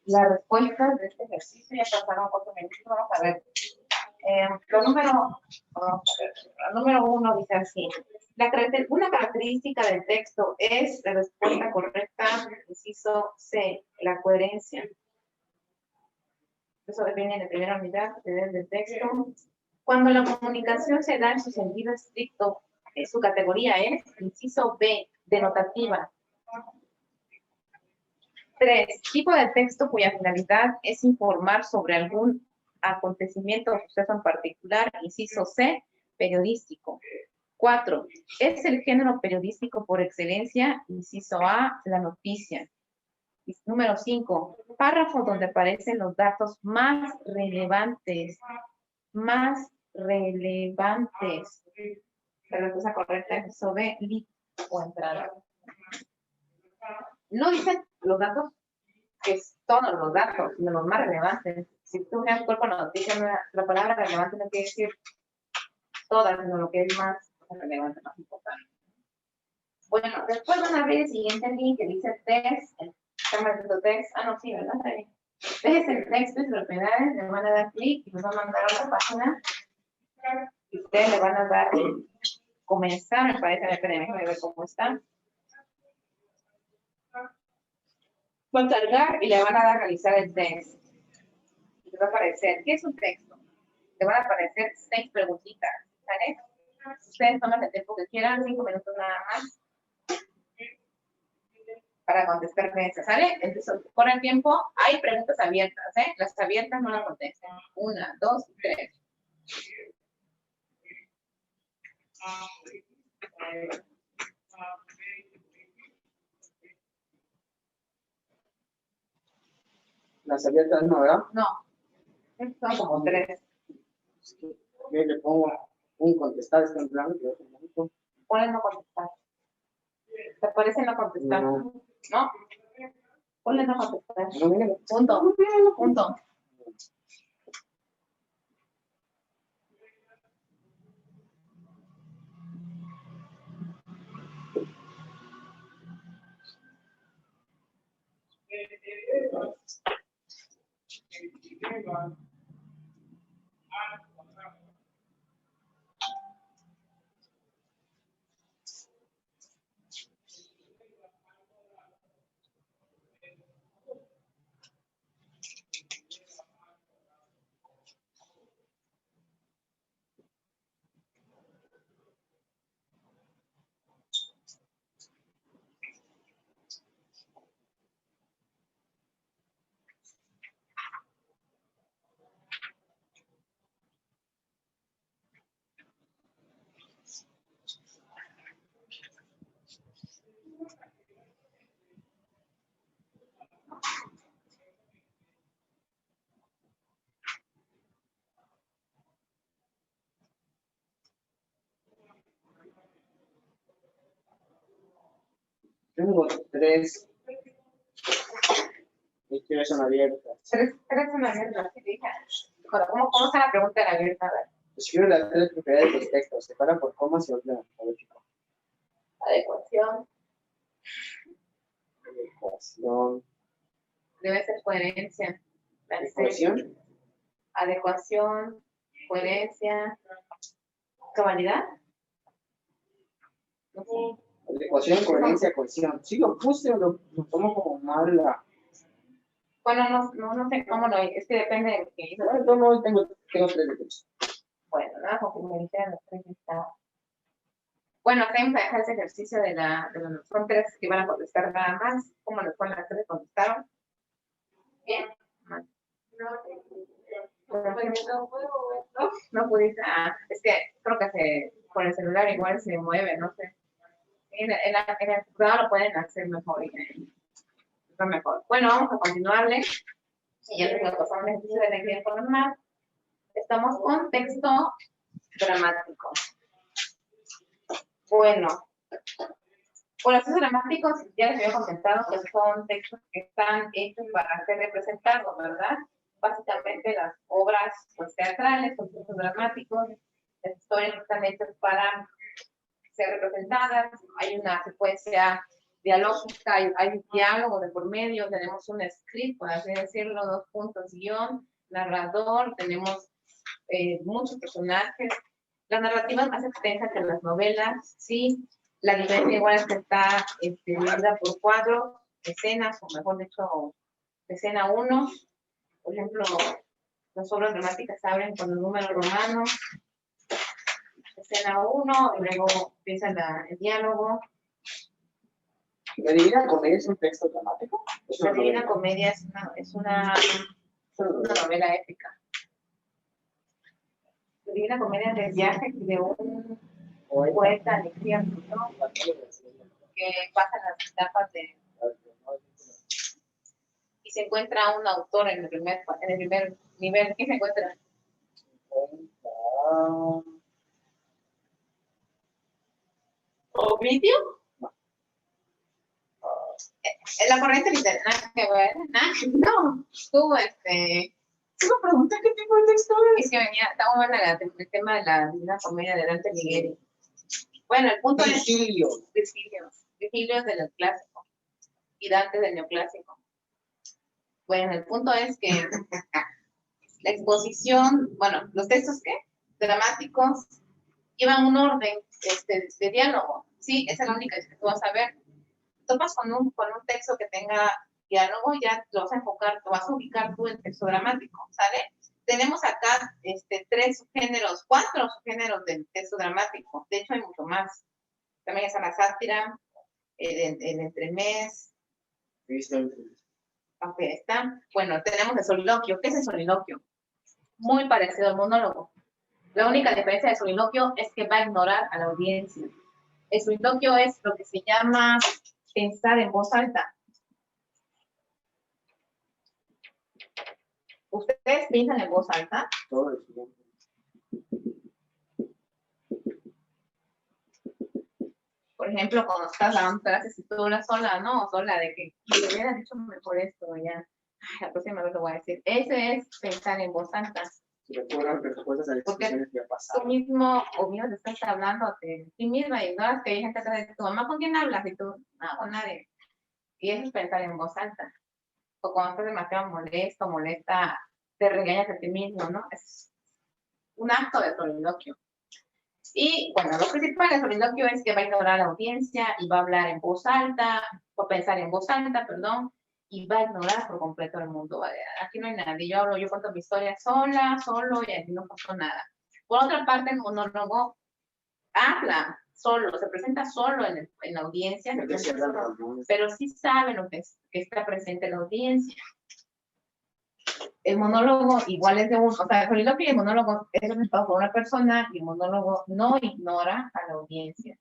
A: las respuestas de este ejercicio. Ya pasaron 4 minutos. Vamos a ver. Lo número 1 dice así. Una característica del texto es la respuesta correcta, inciso C, la coherencia. Eso viene en la primera unidad del texto. Cuando la comunicación se da en su sentido estricto, su categoría es, inciso B, denotativa. 3. Tipo de texto cuya finalidad es informar sobre algún acontecimiento o suceso en particular, inciso C, periodístico. 4. Es el género periodístico por excelencia, inciso A, la noticia. Número 5. Párrafo donde aparecen los datos más relevantes. La respuesta correcta es sobre lead o entrada. No dicen los datos, que es todos los datos, sino los más relevantes. Si tú miras cuerpo de noticias, la palabra relevante no quiere decir todas, sino lo que es más relevante, más importante. Bueno, después van a ver el siguiente link que dice test, estamos haciendo test, no, sí, ¿verdad? Está bien. Este es el texto y propiedades, le van a dar clic y nos va a mandar a otra página. Y ustedes le van a dar comenzar, me parece, déjame ver cómo está. Va a cargar y le van a dar a realizar el test. Y le va a aparecer, ¿qué es un texto? Le van a aparecer 6 preguntitas, ¿sale? Ustedes toman el tiempo que quieran, 5 minutos nada más, para contestar esas, ¿sale? Entonces, por el tiempo, hay preguntas abiertas, ¿eh? Las abiertas no las contestan. 1, 2, 3.
B: Las abiertas no, ¿verdad?
A: No, son como 3.
B: Yo le pongo un contestar, está en blanco, y otro en blanco.
A: Ponle no contestar. ¿Te parece no contestar?
B: No.
A: ¿No? Ponle no contestar.
B: No, mira.
A: Punto. Punto.
B: Tengo 3. Y 3 son abiertas.
A: 3 son abiertas, ¿sí? Dije. ¿Cómo está la pregunta de la abierta? A ver.
B: Escribe las 3 propiedades de los textos. Separa por comas y orden alfabético.
A: Adecuación.
B: Adecuación.
A: Debe ser coherencia.
B: Adecuación.
A: Adecuación, coherencia, cabalidad. No sé.
B: Adecuación, coherencia, cohesión. Sí, lo puse, lo tomo como mal la.
A: Bueno, no sé cómo lo es que depende de lo que hizo.
B: No, tengo 3 de 3.
A: Bueno, nada, como me dijeron los 3 está. Bueno, acá vamos a dejar ese ejercicio de los son 3 que van a contestar nada más. ¿Cómo les ponen las 3 que contestaron? Bien. No pudiste. Es que creo que con el celular igual se mueve, no sé. En el computador lo pueden hacer mejor. Mejor. Bueno, vamos a continuarle. Y ya tengo que pasar un ejercicio de lectura informal. Estamos con texto dramático. Bueno, los textos dramáticos ya les había comentado que son textos que están hechos para ser representados, ¿verdad? Básicamente las obras pues, teatrales son textos dramáticos, las historias están hechas para ser representadas, hay una secuencia dialógica, hay un diálogo de por medio, tenemos un script, por así decirlo, 2 puntos, guión, narrador, tenemos muchos personajes. La narrativa es más extensa que las novelas, sí. La diferencia igual es que está dividida por cuadros, escenas, o mejor dicho, escena 1. Por ejemplo, las obras dramáticas abren con los números romanos, escena 1, y luego empieza el diálogo.
B: ¿La Divina Comedia es un texto dramático?
A: La Divina Comedia es una novela épica. La Divina Comedia es el viaje de un poeta al infierno, ¿no? Que pasa las etapas de... Y se encuentra un autor en el primer nivel. ¿Qué se encuentra? Ovidio. La corriente literaria, nada que ver, nada, no. Tú, tú me preguntas qué tipo de texto es que venía, estaba buena el tema de la Divina Comedia de Dante Alighieri. Bueno, el punto es Virgilio es del clásico y Dante del neoclásico. Bueno, el punto es que la exposición, bueno, los textos dramáticos llevan un orden de diálogo. Sí, esa es la única que tú vas a ver. Topas con un texto que tenga diálogo, ya lo vas a enfocar, lo vas a ubicar tú el texto dramático, ¿sale? Tenemos acá 4 subgéneros del texto dramático. De hecho, hay mucho más. También está la sátira, el entremés. Ok, está. Bueno, tenemos el soliloquio. ¿Qué es el soliloquio? Muy parecido al monólogo. La única diferencia del soliloquio es que va a ignorar a la audiencia. El soliloquio es lo que se llama pensar en voz alta. ¿Ustedes piensan en voz alta?
B: Todo el tiempo.
A: Por ejemplo, cuando estás dando clases y tú hablas sola, ¿no? Sola, de que me hubiera dicho mejor esto, ya. Ay, la próxima vez lo voy a decir. Ese es pensar en voz alta. Porque tú mismo o mismo te estás hablando de ti misma y ignoras que hay gente que dice, tu mamá, ¿con quién hablas? Y tú, no, con nadie. Y eso es pensar en voz alta. O cuando estás demasiado molesta, te regañas a ti mismo, ¿no? Es un acto de soliloquio. Y bueno, lo principal del soliloquio es que va a ignorar a la audiencia y va a hablar en voz alta, o pensar en voz alta, perdón, y va a ignorar por completo el mundo. Aquí no hay nadie. Yo cuento mi historia sola, solo, y aquí no pasó nada. Por otra parte, el monólogo habla solo, se presenta solo en la audiencia, pero sí sabe lo que está presente en la audiencia. El monólogo igual es de uno, o sea, el soliloquio y el monólogo es representado por una persona y el monólogo no ignora a la audiencia,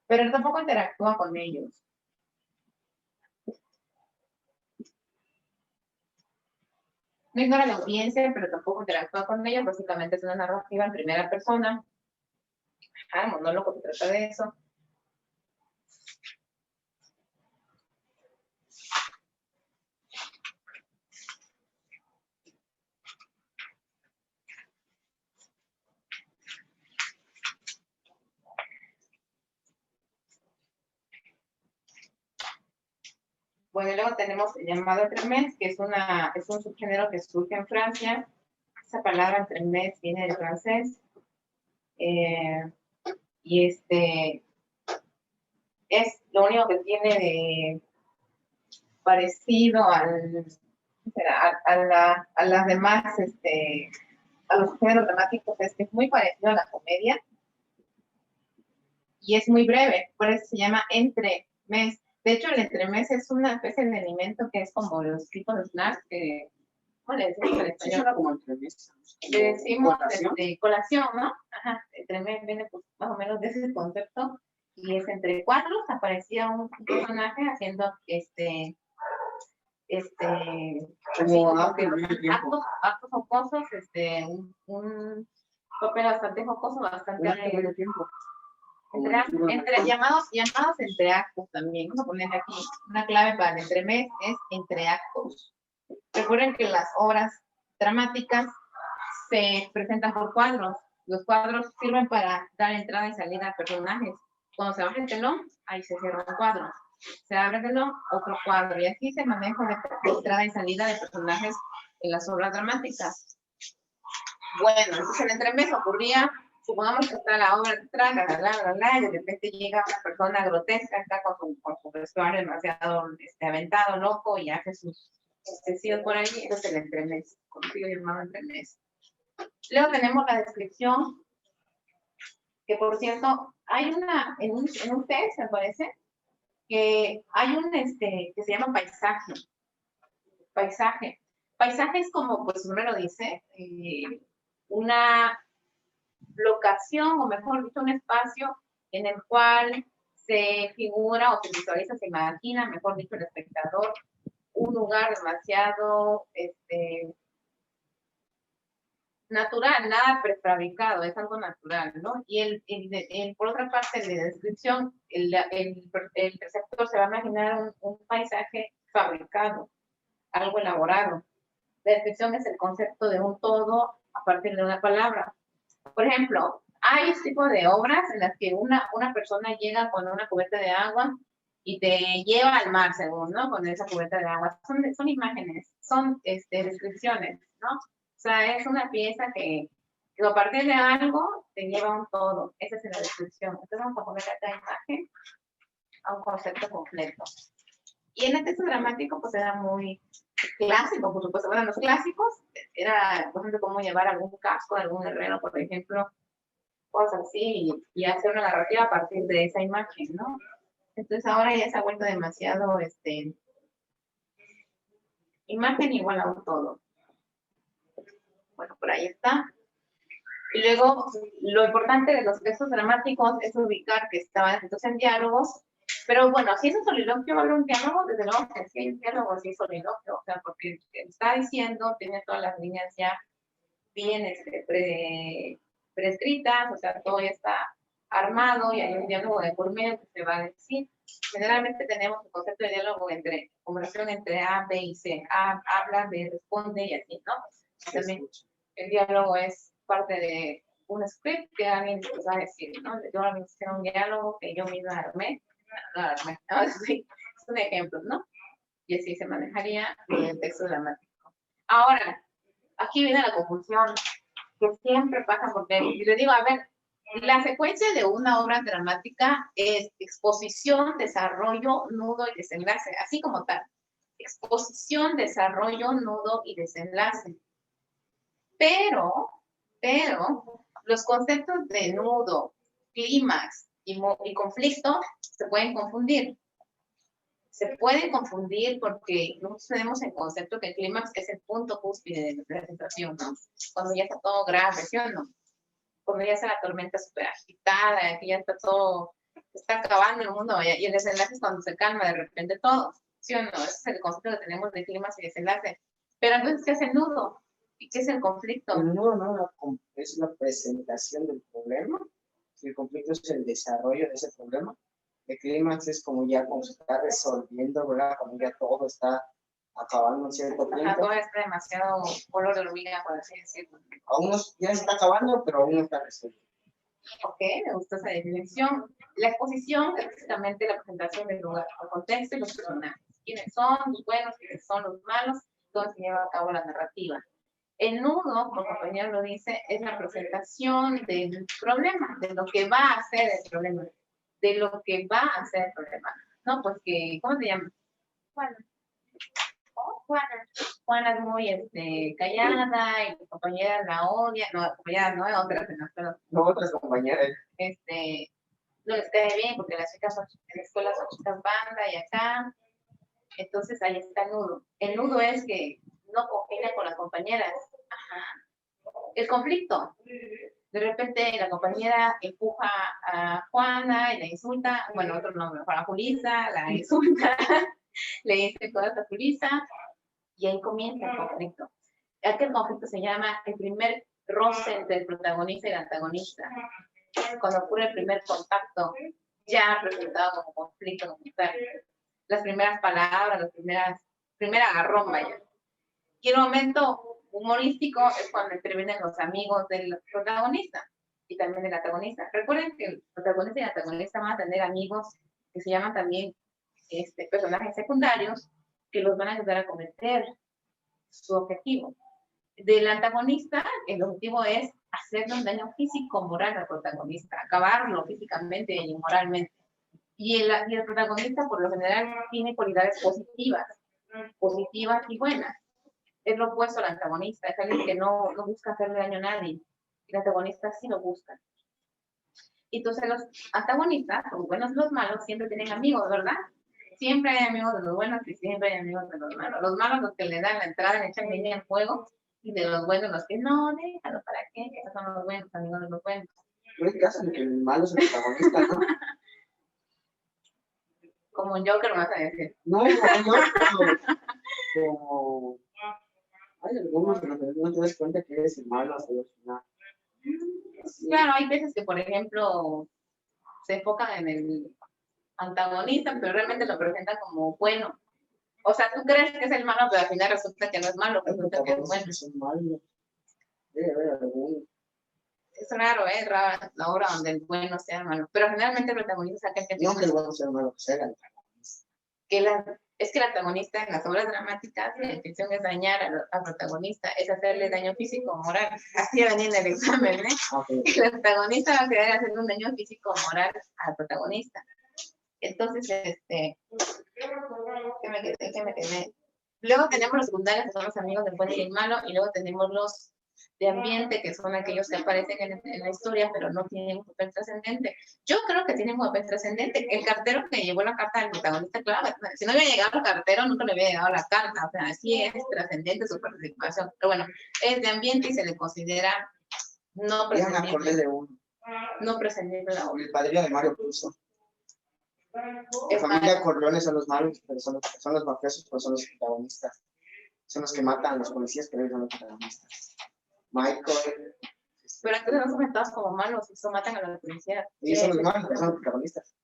A: pero él tampoco interactúa con ellos. No ignora a la audiencia, pero tampoco interactúa con ellos, básicamente es una narrativa en primera persona. El monólogo se trata de eso. Bueno, y luego tenemos el llamado entremés, que es un subgénero que surge en Francia. Esa palabra entremés viene del francés. Y es lo único que tiene de parecido a las demás, a los géneros dramáticos, es que es muy parecido a la comedia y es muy breve, por eso se llama entremés. De hecho, el entremés es una especie de alimento que es como los tipos de snacks que, ¿cómo le decimos en español?
B: Como entremés.
A: Le decimos colación, ¿no? Ajá, entremés viene pues, más o menos de ese concepto, y es entre 4, aparecía un personaje haciendo
B: como
A: actos jocosos, un papel bastante jocoso, bastante
B: medio tiempo.
A: llamados entre actos también. Vamos a ponerle aquí una clave para el entremés, es entre actos. Recuerden que las obras dramáticas se presentan por cuadros. Los cuadros sirven para dar entrada y salida a personajes. Cuando se baja el telón, ahí se cierra un cuadro. Se abre el telón, otro cuadro. Y así se maneja de entrada y salida de personajes en las obras dramáticas. Bueno, entonces el entremés ocurría, supongamos que está la obra detrás, y de repente llega una persona grotesca, está con su vestuario demasiado aventado, loco, y hace sus excesivos por ahí. Eso es el entremés, conocido llamado entremés. Luego tenemos la descripción, que por cierto, hay en un test, me parece, que hay que se llama paisaje. Paisaje es como, pues su nombre lo dice, una locación, o mejor dicho, un espacio en el cual se figura o se visualiza, se imagina, mejor dicho, el espectador, un lugar demasiado natural, nada prefabricado, es algo natural, ¿no? Y por otra parte, de la descripción, el receptor se va a imaginar un paisaje fabricado, algo elaborado. La descripción es el concepto de un todo a partir de una palabra. Por ejemplo, hay este tipo de obras en las que una persona llega con una cubeta de agua y te lleva al mar, según, ¿no? Con esa cubeta de agua. Son imágenes, son descripciones, ¿no? O sea, es una pieza que a partir de algo te lleva a un todo. Esa es la descripción. Entonces vamos a poner acá imagen a un concepto completo. Y en el texto dramático, pues era muy clásico, por supuesto. Bueno, los clásicos era, por ejemplo, cómo llevar algún casco de algún herrero, por ejemplo, cosas así, y hacer una narrativa a partir de esa imagen, ¿no? Entonces ahora ya se ha vuelto demasiado, imagen igual a un todo. Bueno, por ahí está. Y luego, lo importante de los textos dramáticos es ubicar que estaban escritos en diálogos, pero bueno, si es un soliloquio, va a haber un diálogo, desde luego que si hay un diálogo, sí es soliloquio, o sea, porque está diciendo, tiene todas las líneas ya bien prescritas, o sea, todo ya está armado y hay un diálogo de por medio que se va a decir. Generalmente tenemos el concepto de diálogo conversación entre A, B y C. A habla, B responde y así, ¿no? También el diálogo es parte de un script que alguien nos va a decir, ¿no? Yo ahora me hice un diálogo que yo misma armé, ¿no? Sí, es un ejemplo, ¿no? Y así se manejaría el texto dramático. Ahora, aquí viene la confusión que siempre pasa, porque les digo, a ver, la secuencia de una obra dramática es exposición, desarrollo, nudo y desenlace, así como tal. Exposición, desarrollo, nudo y desenlace. Pero los conceptos de nudo, clímax y conflicto se pueden confundir. Se pueden confundir porque nosotros tenemos el concepto que el clímax es el punto cúspide de la situación, ¿no? Cuando ya está todo grave, ¿sí o no? Cuando ya está la tormenta súper agitada, que ya está todo, está acabando el mundo, y el desenlace es cuando se calma de repente todo, ¿sí o no? Ese es el concepto que tenemos de clímax y desenlace. Pero entonces, ¿qué es el nudo? ¿Y qué es el conflicto?
B: El nudo no es la presentación del problema. El conflicto es el desarrollo de ese problema. El clímax es como ya como se está resolviendo, ¿verdad? Como ya todo está acabando en cierto punto.
A: Todo está demasiado color de hormiga, por así decirlo.
B: Aún no, ya está acabando, pero aún no está resuelto.
A: Ok, me gusta esa definición. La exposición es básicamente la presentación del lugar, el contexto y los personajes. ¿Quiénes son los buenos, quiénes son los malos? Dónde se lleva a cabo la narrativa. El nudo, como el compañero lo dice, es la presentación del problema, de lo que va a ser el problema, de lo que va a ser el problema. No, pues que, ¿cómo se llama? Juana. Oh, Juana es muy callada y su compañera la odia. No, la compañera no, otras,
B: No, otras compañeras.
A: No les cae bien porque las chicas en la escuela son chicas banda y acá. Entonces ahí está el nudo. El nudo es que no congenia con las compañeras. Ajá. El conflicto. De repente la compañera empuja a Juana y la insulta, bueno, otro nombre, a Julissa, la insulta, le dice cosas a Julissa y ahí comienza el conflicto. Aquel conflicto se llama el primer roce entre el protagonista y el antagonista. Cuando ocurre el primer contacto, ya presentado como conflicto como tal. Las primeras palabras, primera agarrón, vaya. Y el momento humorístico es cuando intervienen los amigos del protagonista y también del antagonista. Recuerden que el protagonista y el antagonista van a tener amigos que se llaman también personajes secundarios que los van a ayudar a cometer su objetivo. Del antagonista, el objetivo es hacerle un daño físico moral al protagonista, acabarlo físicamente y moralmente. Y el protagonista, por lo general, tiene cualidades positivas y buenas. Es lo opuesto al antagonista, es alguien que no busca hacerle daño a nadie. El antagonista sí lo busca. Entonces los antagonistas, los buenos y los malos, siempre tienen amigos, ¿verdad? Siempre hay amigos de los buenos y siempre hay amigos de los malos. Los malos los que le dan la entrada, le echan leña al fuego, y de los buenos los que no, déjalo, ¿para qué? Esos son los buenos, amigos de los buenos.
B: No hay caso en que el malo es el protagonista, ¿no?
A: Como un Joker, me vas a decir.
B: No, como Hay algunos en los que no te das cuenta que eres el malo hasta el final.
A: Claro, hay veces que, por ejemplo, se enfocan en el antagonista, pero realmente lo presentan como bueno. O sea, tú crees que es el malo, pero al final resulta que no es malo,
B: Hay
A: resulta que es bueno.
B: protagonistas que son malos. Debe haber algunos.
A: Es raro, ¿eh? Rara la obra donde el bueno sea malo. Pero generalmente el protagonista es aquel que
B: No
A: tiene
B: que el bueno sea malo, que sea el antagonista.
A: es que el antagonista en las obras dramáticas, la intención es dañar al protagonista, es hacerle daño físico o moral. Así venía en el examen, ¿eh?
B: Okay.
A: El antagonista va a querer hacer un daño físico o moral al protagonista. Entonces, ¿qué me quedé? Luego tenemos los secundarios, que son los amigos del bueno y el malo, y luego tenemos los de ambiente, que son aquellos que aparecen en la historia, pero no tienen un papel trascendente. Yo creo que tienen un papel trascendente. El cartero que llevó la carta del protagonista, claro, si no hubiera llegado el cartero, nunca le hubiera llegado la carta. O sea, sí es trascendente su participación. Pero bueno, es de ambiente y se le considera no
B: Ya me acordé
A: prescindible.
B: de uno.
A: No prescindible la obra.
B: El padrino de Mario Puzo. La familia Corleone son los malos, pero son los mafiosos, pero son los protagonistas. Son los que matan a los policías, pero ellos son los protagonistas. Michael.
A: Pero entonces no son presentados como malos, eso matan a los policías.
B: Ellos son los malos, pero son los protagonistas.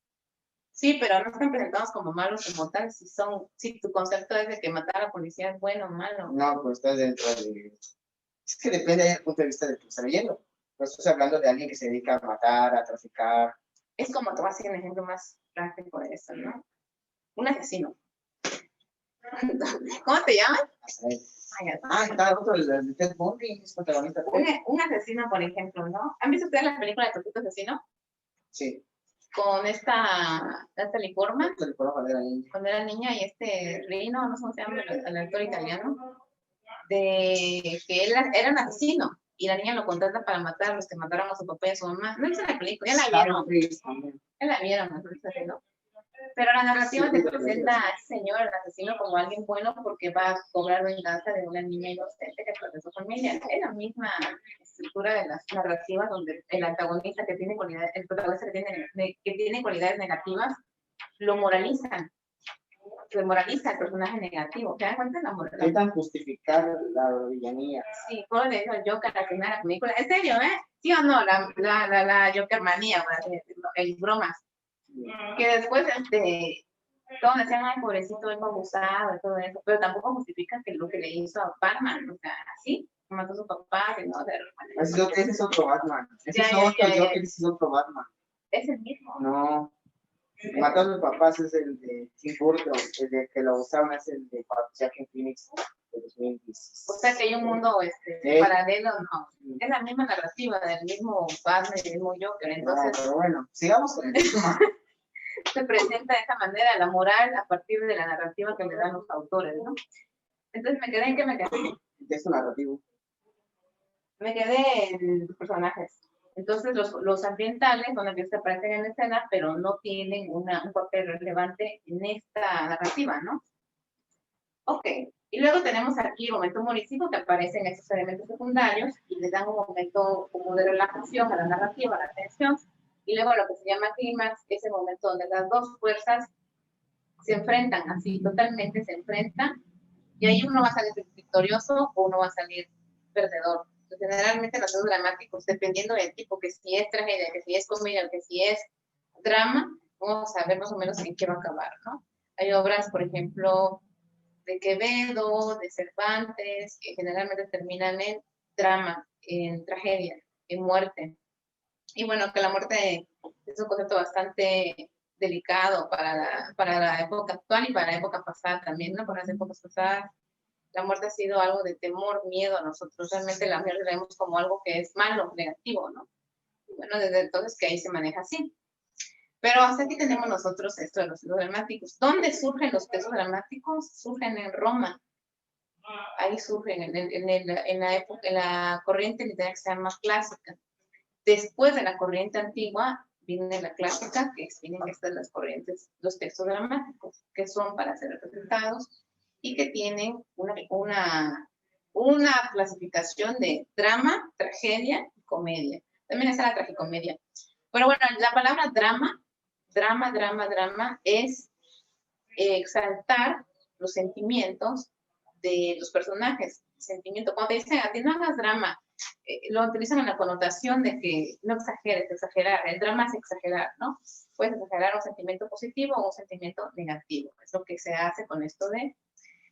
A: Sí, pero no están presentados como malos como tal, si tu concepto es de que matar a la policía es bueno o malo.
B: No, pues estás dentro de... Es que depende del punto de vista del que está leyendo. No estás hablando de alguien que se dedica a matar, a traficar.
A: Es como, te voy a hacer un ejemplo más práctico de eso, ¿no? Un asesino. ¿Cómo te llamas?
B: Está otro, el de Ted Bundy, es protagonista.
A: Un asesino, por ejemplo, ¿no? ¿Han visto ustedes la película de Totito Asesino?
B: Sí.
A: Con esta Liforma,
B: Cuando
A: cuando era niña, y este Rino, no sé cómo se llama, el actor italiano, de que él era un asesino, y la niña lo contrata para matar a los que mataron a su papá y a su mamá. No hizo la película, ya la vieron. Ya la vieron, ¿no? Pero la narrativa te presenta a ese señor, el asesino, como alguien bueno porque va a cobrar venganza de una niña inocente que perdió su familia. Es la misma estructura de las narrativas donde el antagonista que tiene cualidades, el protagonista que tiene cualidades negativas, lo moralizan. Se moraliza el personaje negativo. ¿Te das cuenta de la moralidad?
B: Intentan justificar la villanía.
A: Sí, como le dijo el Joker al final de la película. ¿En serio, ¿Sí o no? La Joker manía, el bromas. Que después, todos decían, ay, pobrecito, él fue abusado y todo eso, pero tampoco justifica que lo que le hizo a Batman, o sea, así, mató a su papá, que no,
B: Ese es otro Batman. Ese es otro Joker, ese es otro Batman.
A: Es el mismo.
B: No. Mató a sus papás es el de Tim Burton, el de que lo abusaron es el de Joaquin Phoenix de 2010.
A: O sea que hay un mundo paralelo, no. Es la misma narrativa del mismo Batman y del mismo Joker, entonces.
B: No, pero bueno, sigamos con el tema.
A: Se presenta de esa manera la moral a partir de la narrativa que le dan los autores, ¿no? Entonces me quedé en
B: Texto narrativo.
A: Me quedé en los personajes. Entonces los ambientales son los que aparecen en la escena, pero no tienen un papel relevante en esta narrativa, ¿no? Ok. Y luego tenemos aquí el momento humorístico que aparecen estos elementos secundarios y le dan un momento como de relajación a la narrativa, a la tensión. Y luego lo que se llama clímax, es el momento donde las dos fuerzas se enfrentan, así totalmente se enfrentan, y ahí uno va a salir victorioso o uno va a salir perdedor. Entonces, generalmente los dramáticos, dependiendo del tipo, que si es tragedia, que si es comedia, que si es drama, vamos a ver más o menos en qué va a acabar, ¿no? Hay obras, por ejemplo, de Quevedo, de Cervantes, que generalmente terminan en drama, en tragedia, en muerte. Y bueno, que la muerte es un concepto bastante delicado para la época actual y para la época pasada también, ¿no? Para las épocas pasadas, la muerte ha sido algo de temor, miedo a nosotros. Realmente la muerte la vemos como algo que es malo, negativo, ¿no? Y bueno, desde entonces que ahí se maneja así. Pero hasta aquí tenemos nosotros esto de los textos dramáticos. ¿Dónde surgen los textos dramáticos? Surgen en Roma. Ahí surgen en la corriente literaria que se llama clásica. Después de la corriente antigua viene la clásica, que vienen estas las corrientes, los textos dramáticos, que son para ser representados y que tienen una clasificación de drama, tragedia y comedia. También está la tragicomedia. Pero bueno, la palabra drama es exaltar los sentimientos de los personajes. sentimiento. Cuando te dicen a ti no hagas drama, lo utilizan en la connotación de que no exageres, exagerar. El drama es exagerar, ¿no? Puedes exagerar un sentimiento positivo o un sentimiento negativo. Es lo que se hace con esto de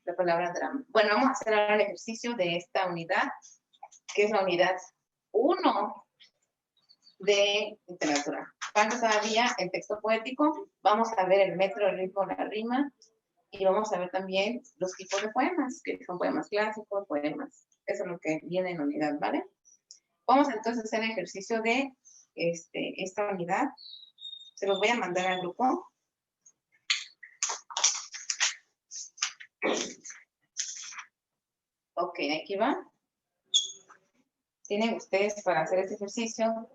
A: la palabra drama. Bueno, vamos a hacer ahora el ejercicio de esta unidad, que es la unidad 1 de literatura. Falta todavía el texto poético. Vamos a ver el metro, el ritmo, la rima. Y vamos a ver también los tipos de poemas, que son poemas clásicos, poemas. Eso es lo que viene en la unidad, ¿vale? Vamos entonces a hacer el ejercicio de esta unidad. Se los voy a mandar al grupo. Ok, aquí va. Tienen ustedes para hacer este ejercicio.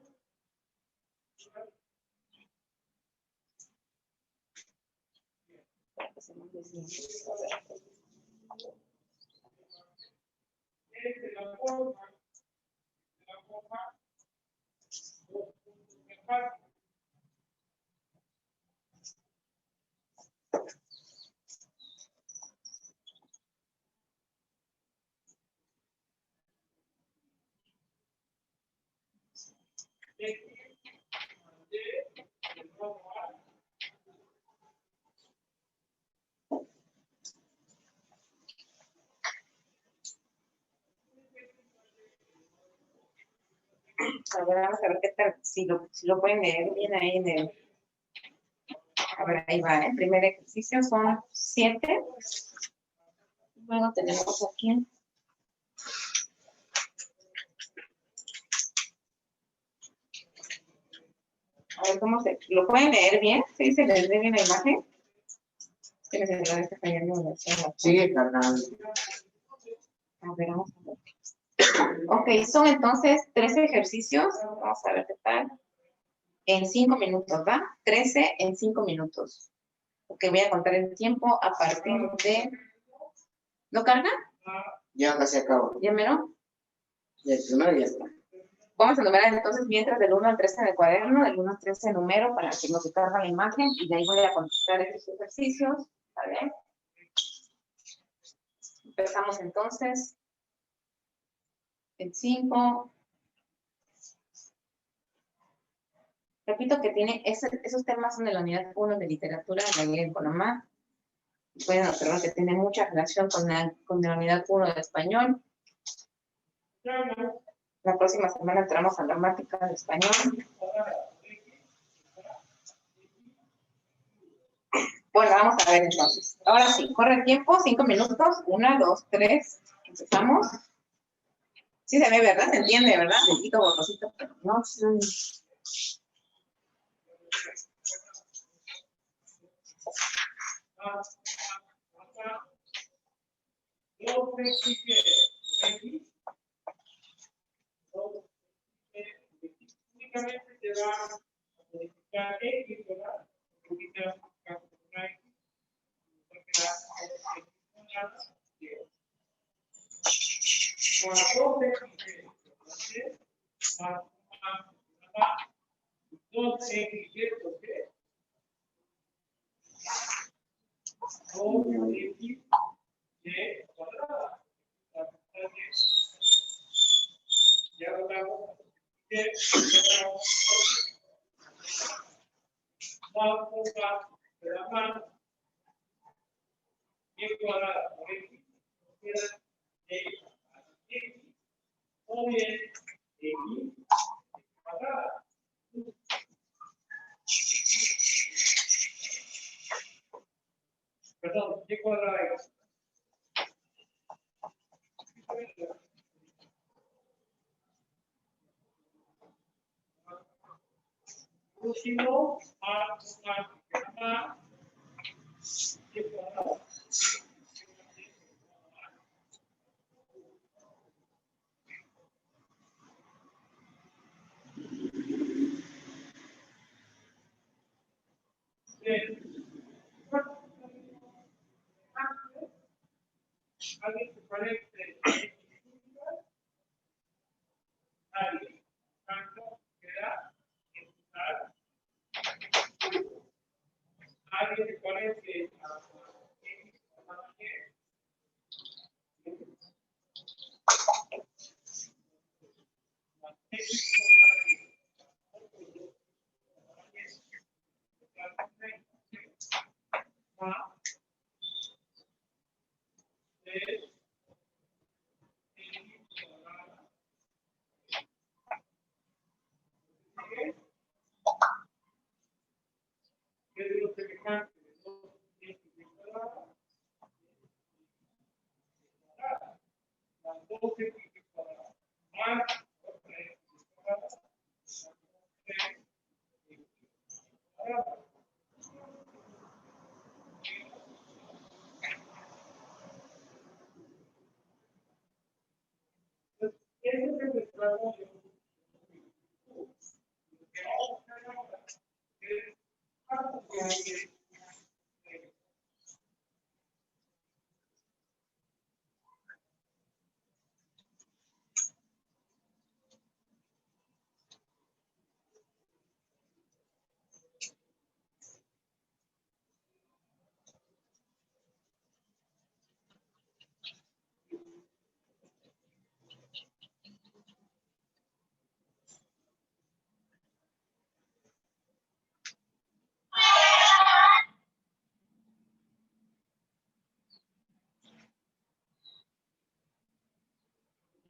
A: A ver, vamos a ver qué tal, si lo pueden leer bien ahí en el... A ver, ahí va, el primer ejercicio son 7. Luego tenemos aquí... A ver cómo se... ¿Lo pueden leer bien? ¿Sí se les ve bien la imagen? Que les está fallando una versión.
B: Sigue cargando.
A: A ver, vamos a ver. Ok, son entonces 13 ejercicios. Vamos a ver qué tal. En 5 minutos, ¿va? 13 en 5 minutos. Ok, voy a contar el tiempo a partir de... ¿No carga?
B: Ya casi acabo.
A: ¿Ya mero?
B: Y el primero ya está.
A: Vamos a numerar entonces mientras del 1 al 13 en el cuaderno, del 1 al 13 número para que no se cargue la imagen y de ahí voy a contestar estos ejercicios. ¿Vale? Empezamos entonces. En 5. Repito que tiene esos temas son de la unidad 1 de literatura de la guía en Panamá. Pueden observar que tiene mucha relación con la unidad 1 de español. La próxima semana entramos a gramática de español. Bueno, vamos a ver entonces. Ahora sí, corre el tiempo, 5 minutos. 1, 2, 3. Empezamos. Sí se ve, ¿verdad? Se entiende, ¿verdad? Un poquito borrosito, pero no sé.
F: Únicamente te va a modificar X, ¿verdad? Perdón, ¿qué cuadrada es? Último, ¿qué cuadrada? ¿Alguien te parece? ¿Alguien? ¿Tanto queda? ¿Alguien te parece?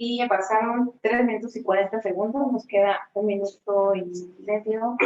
A: Y ya pasaron 3 minutos y 40 segundos, nos queda 1 minuto y medio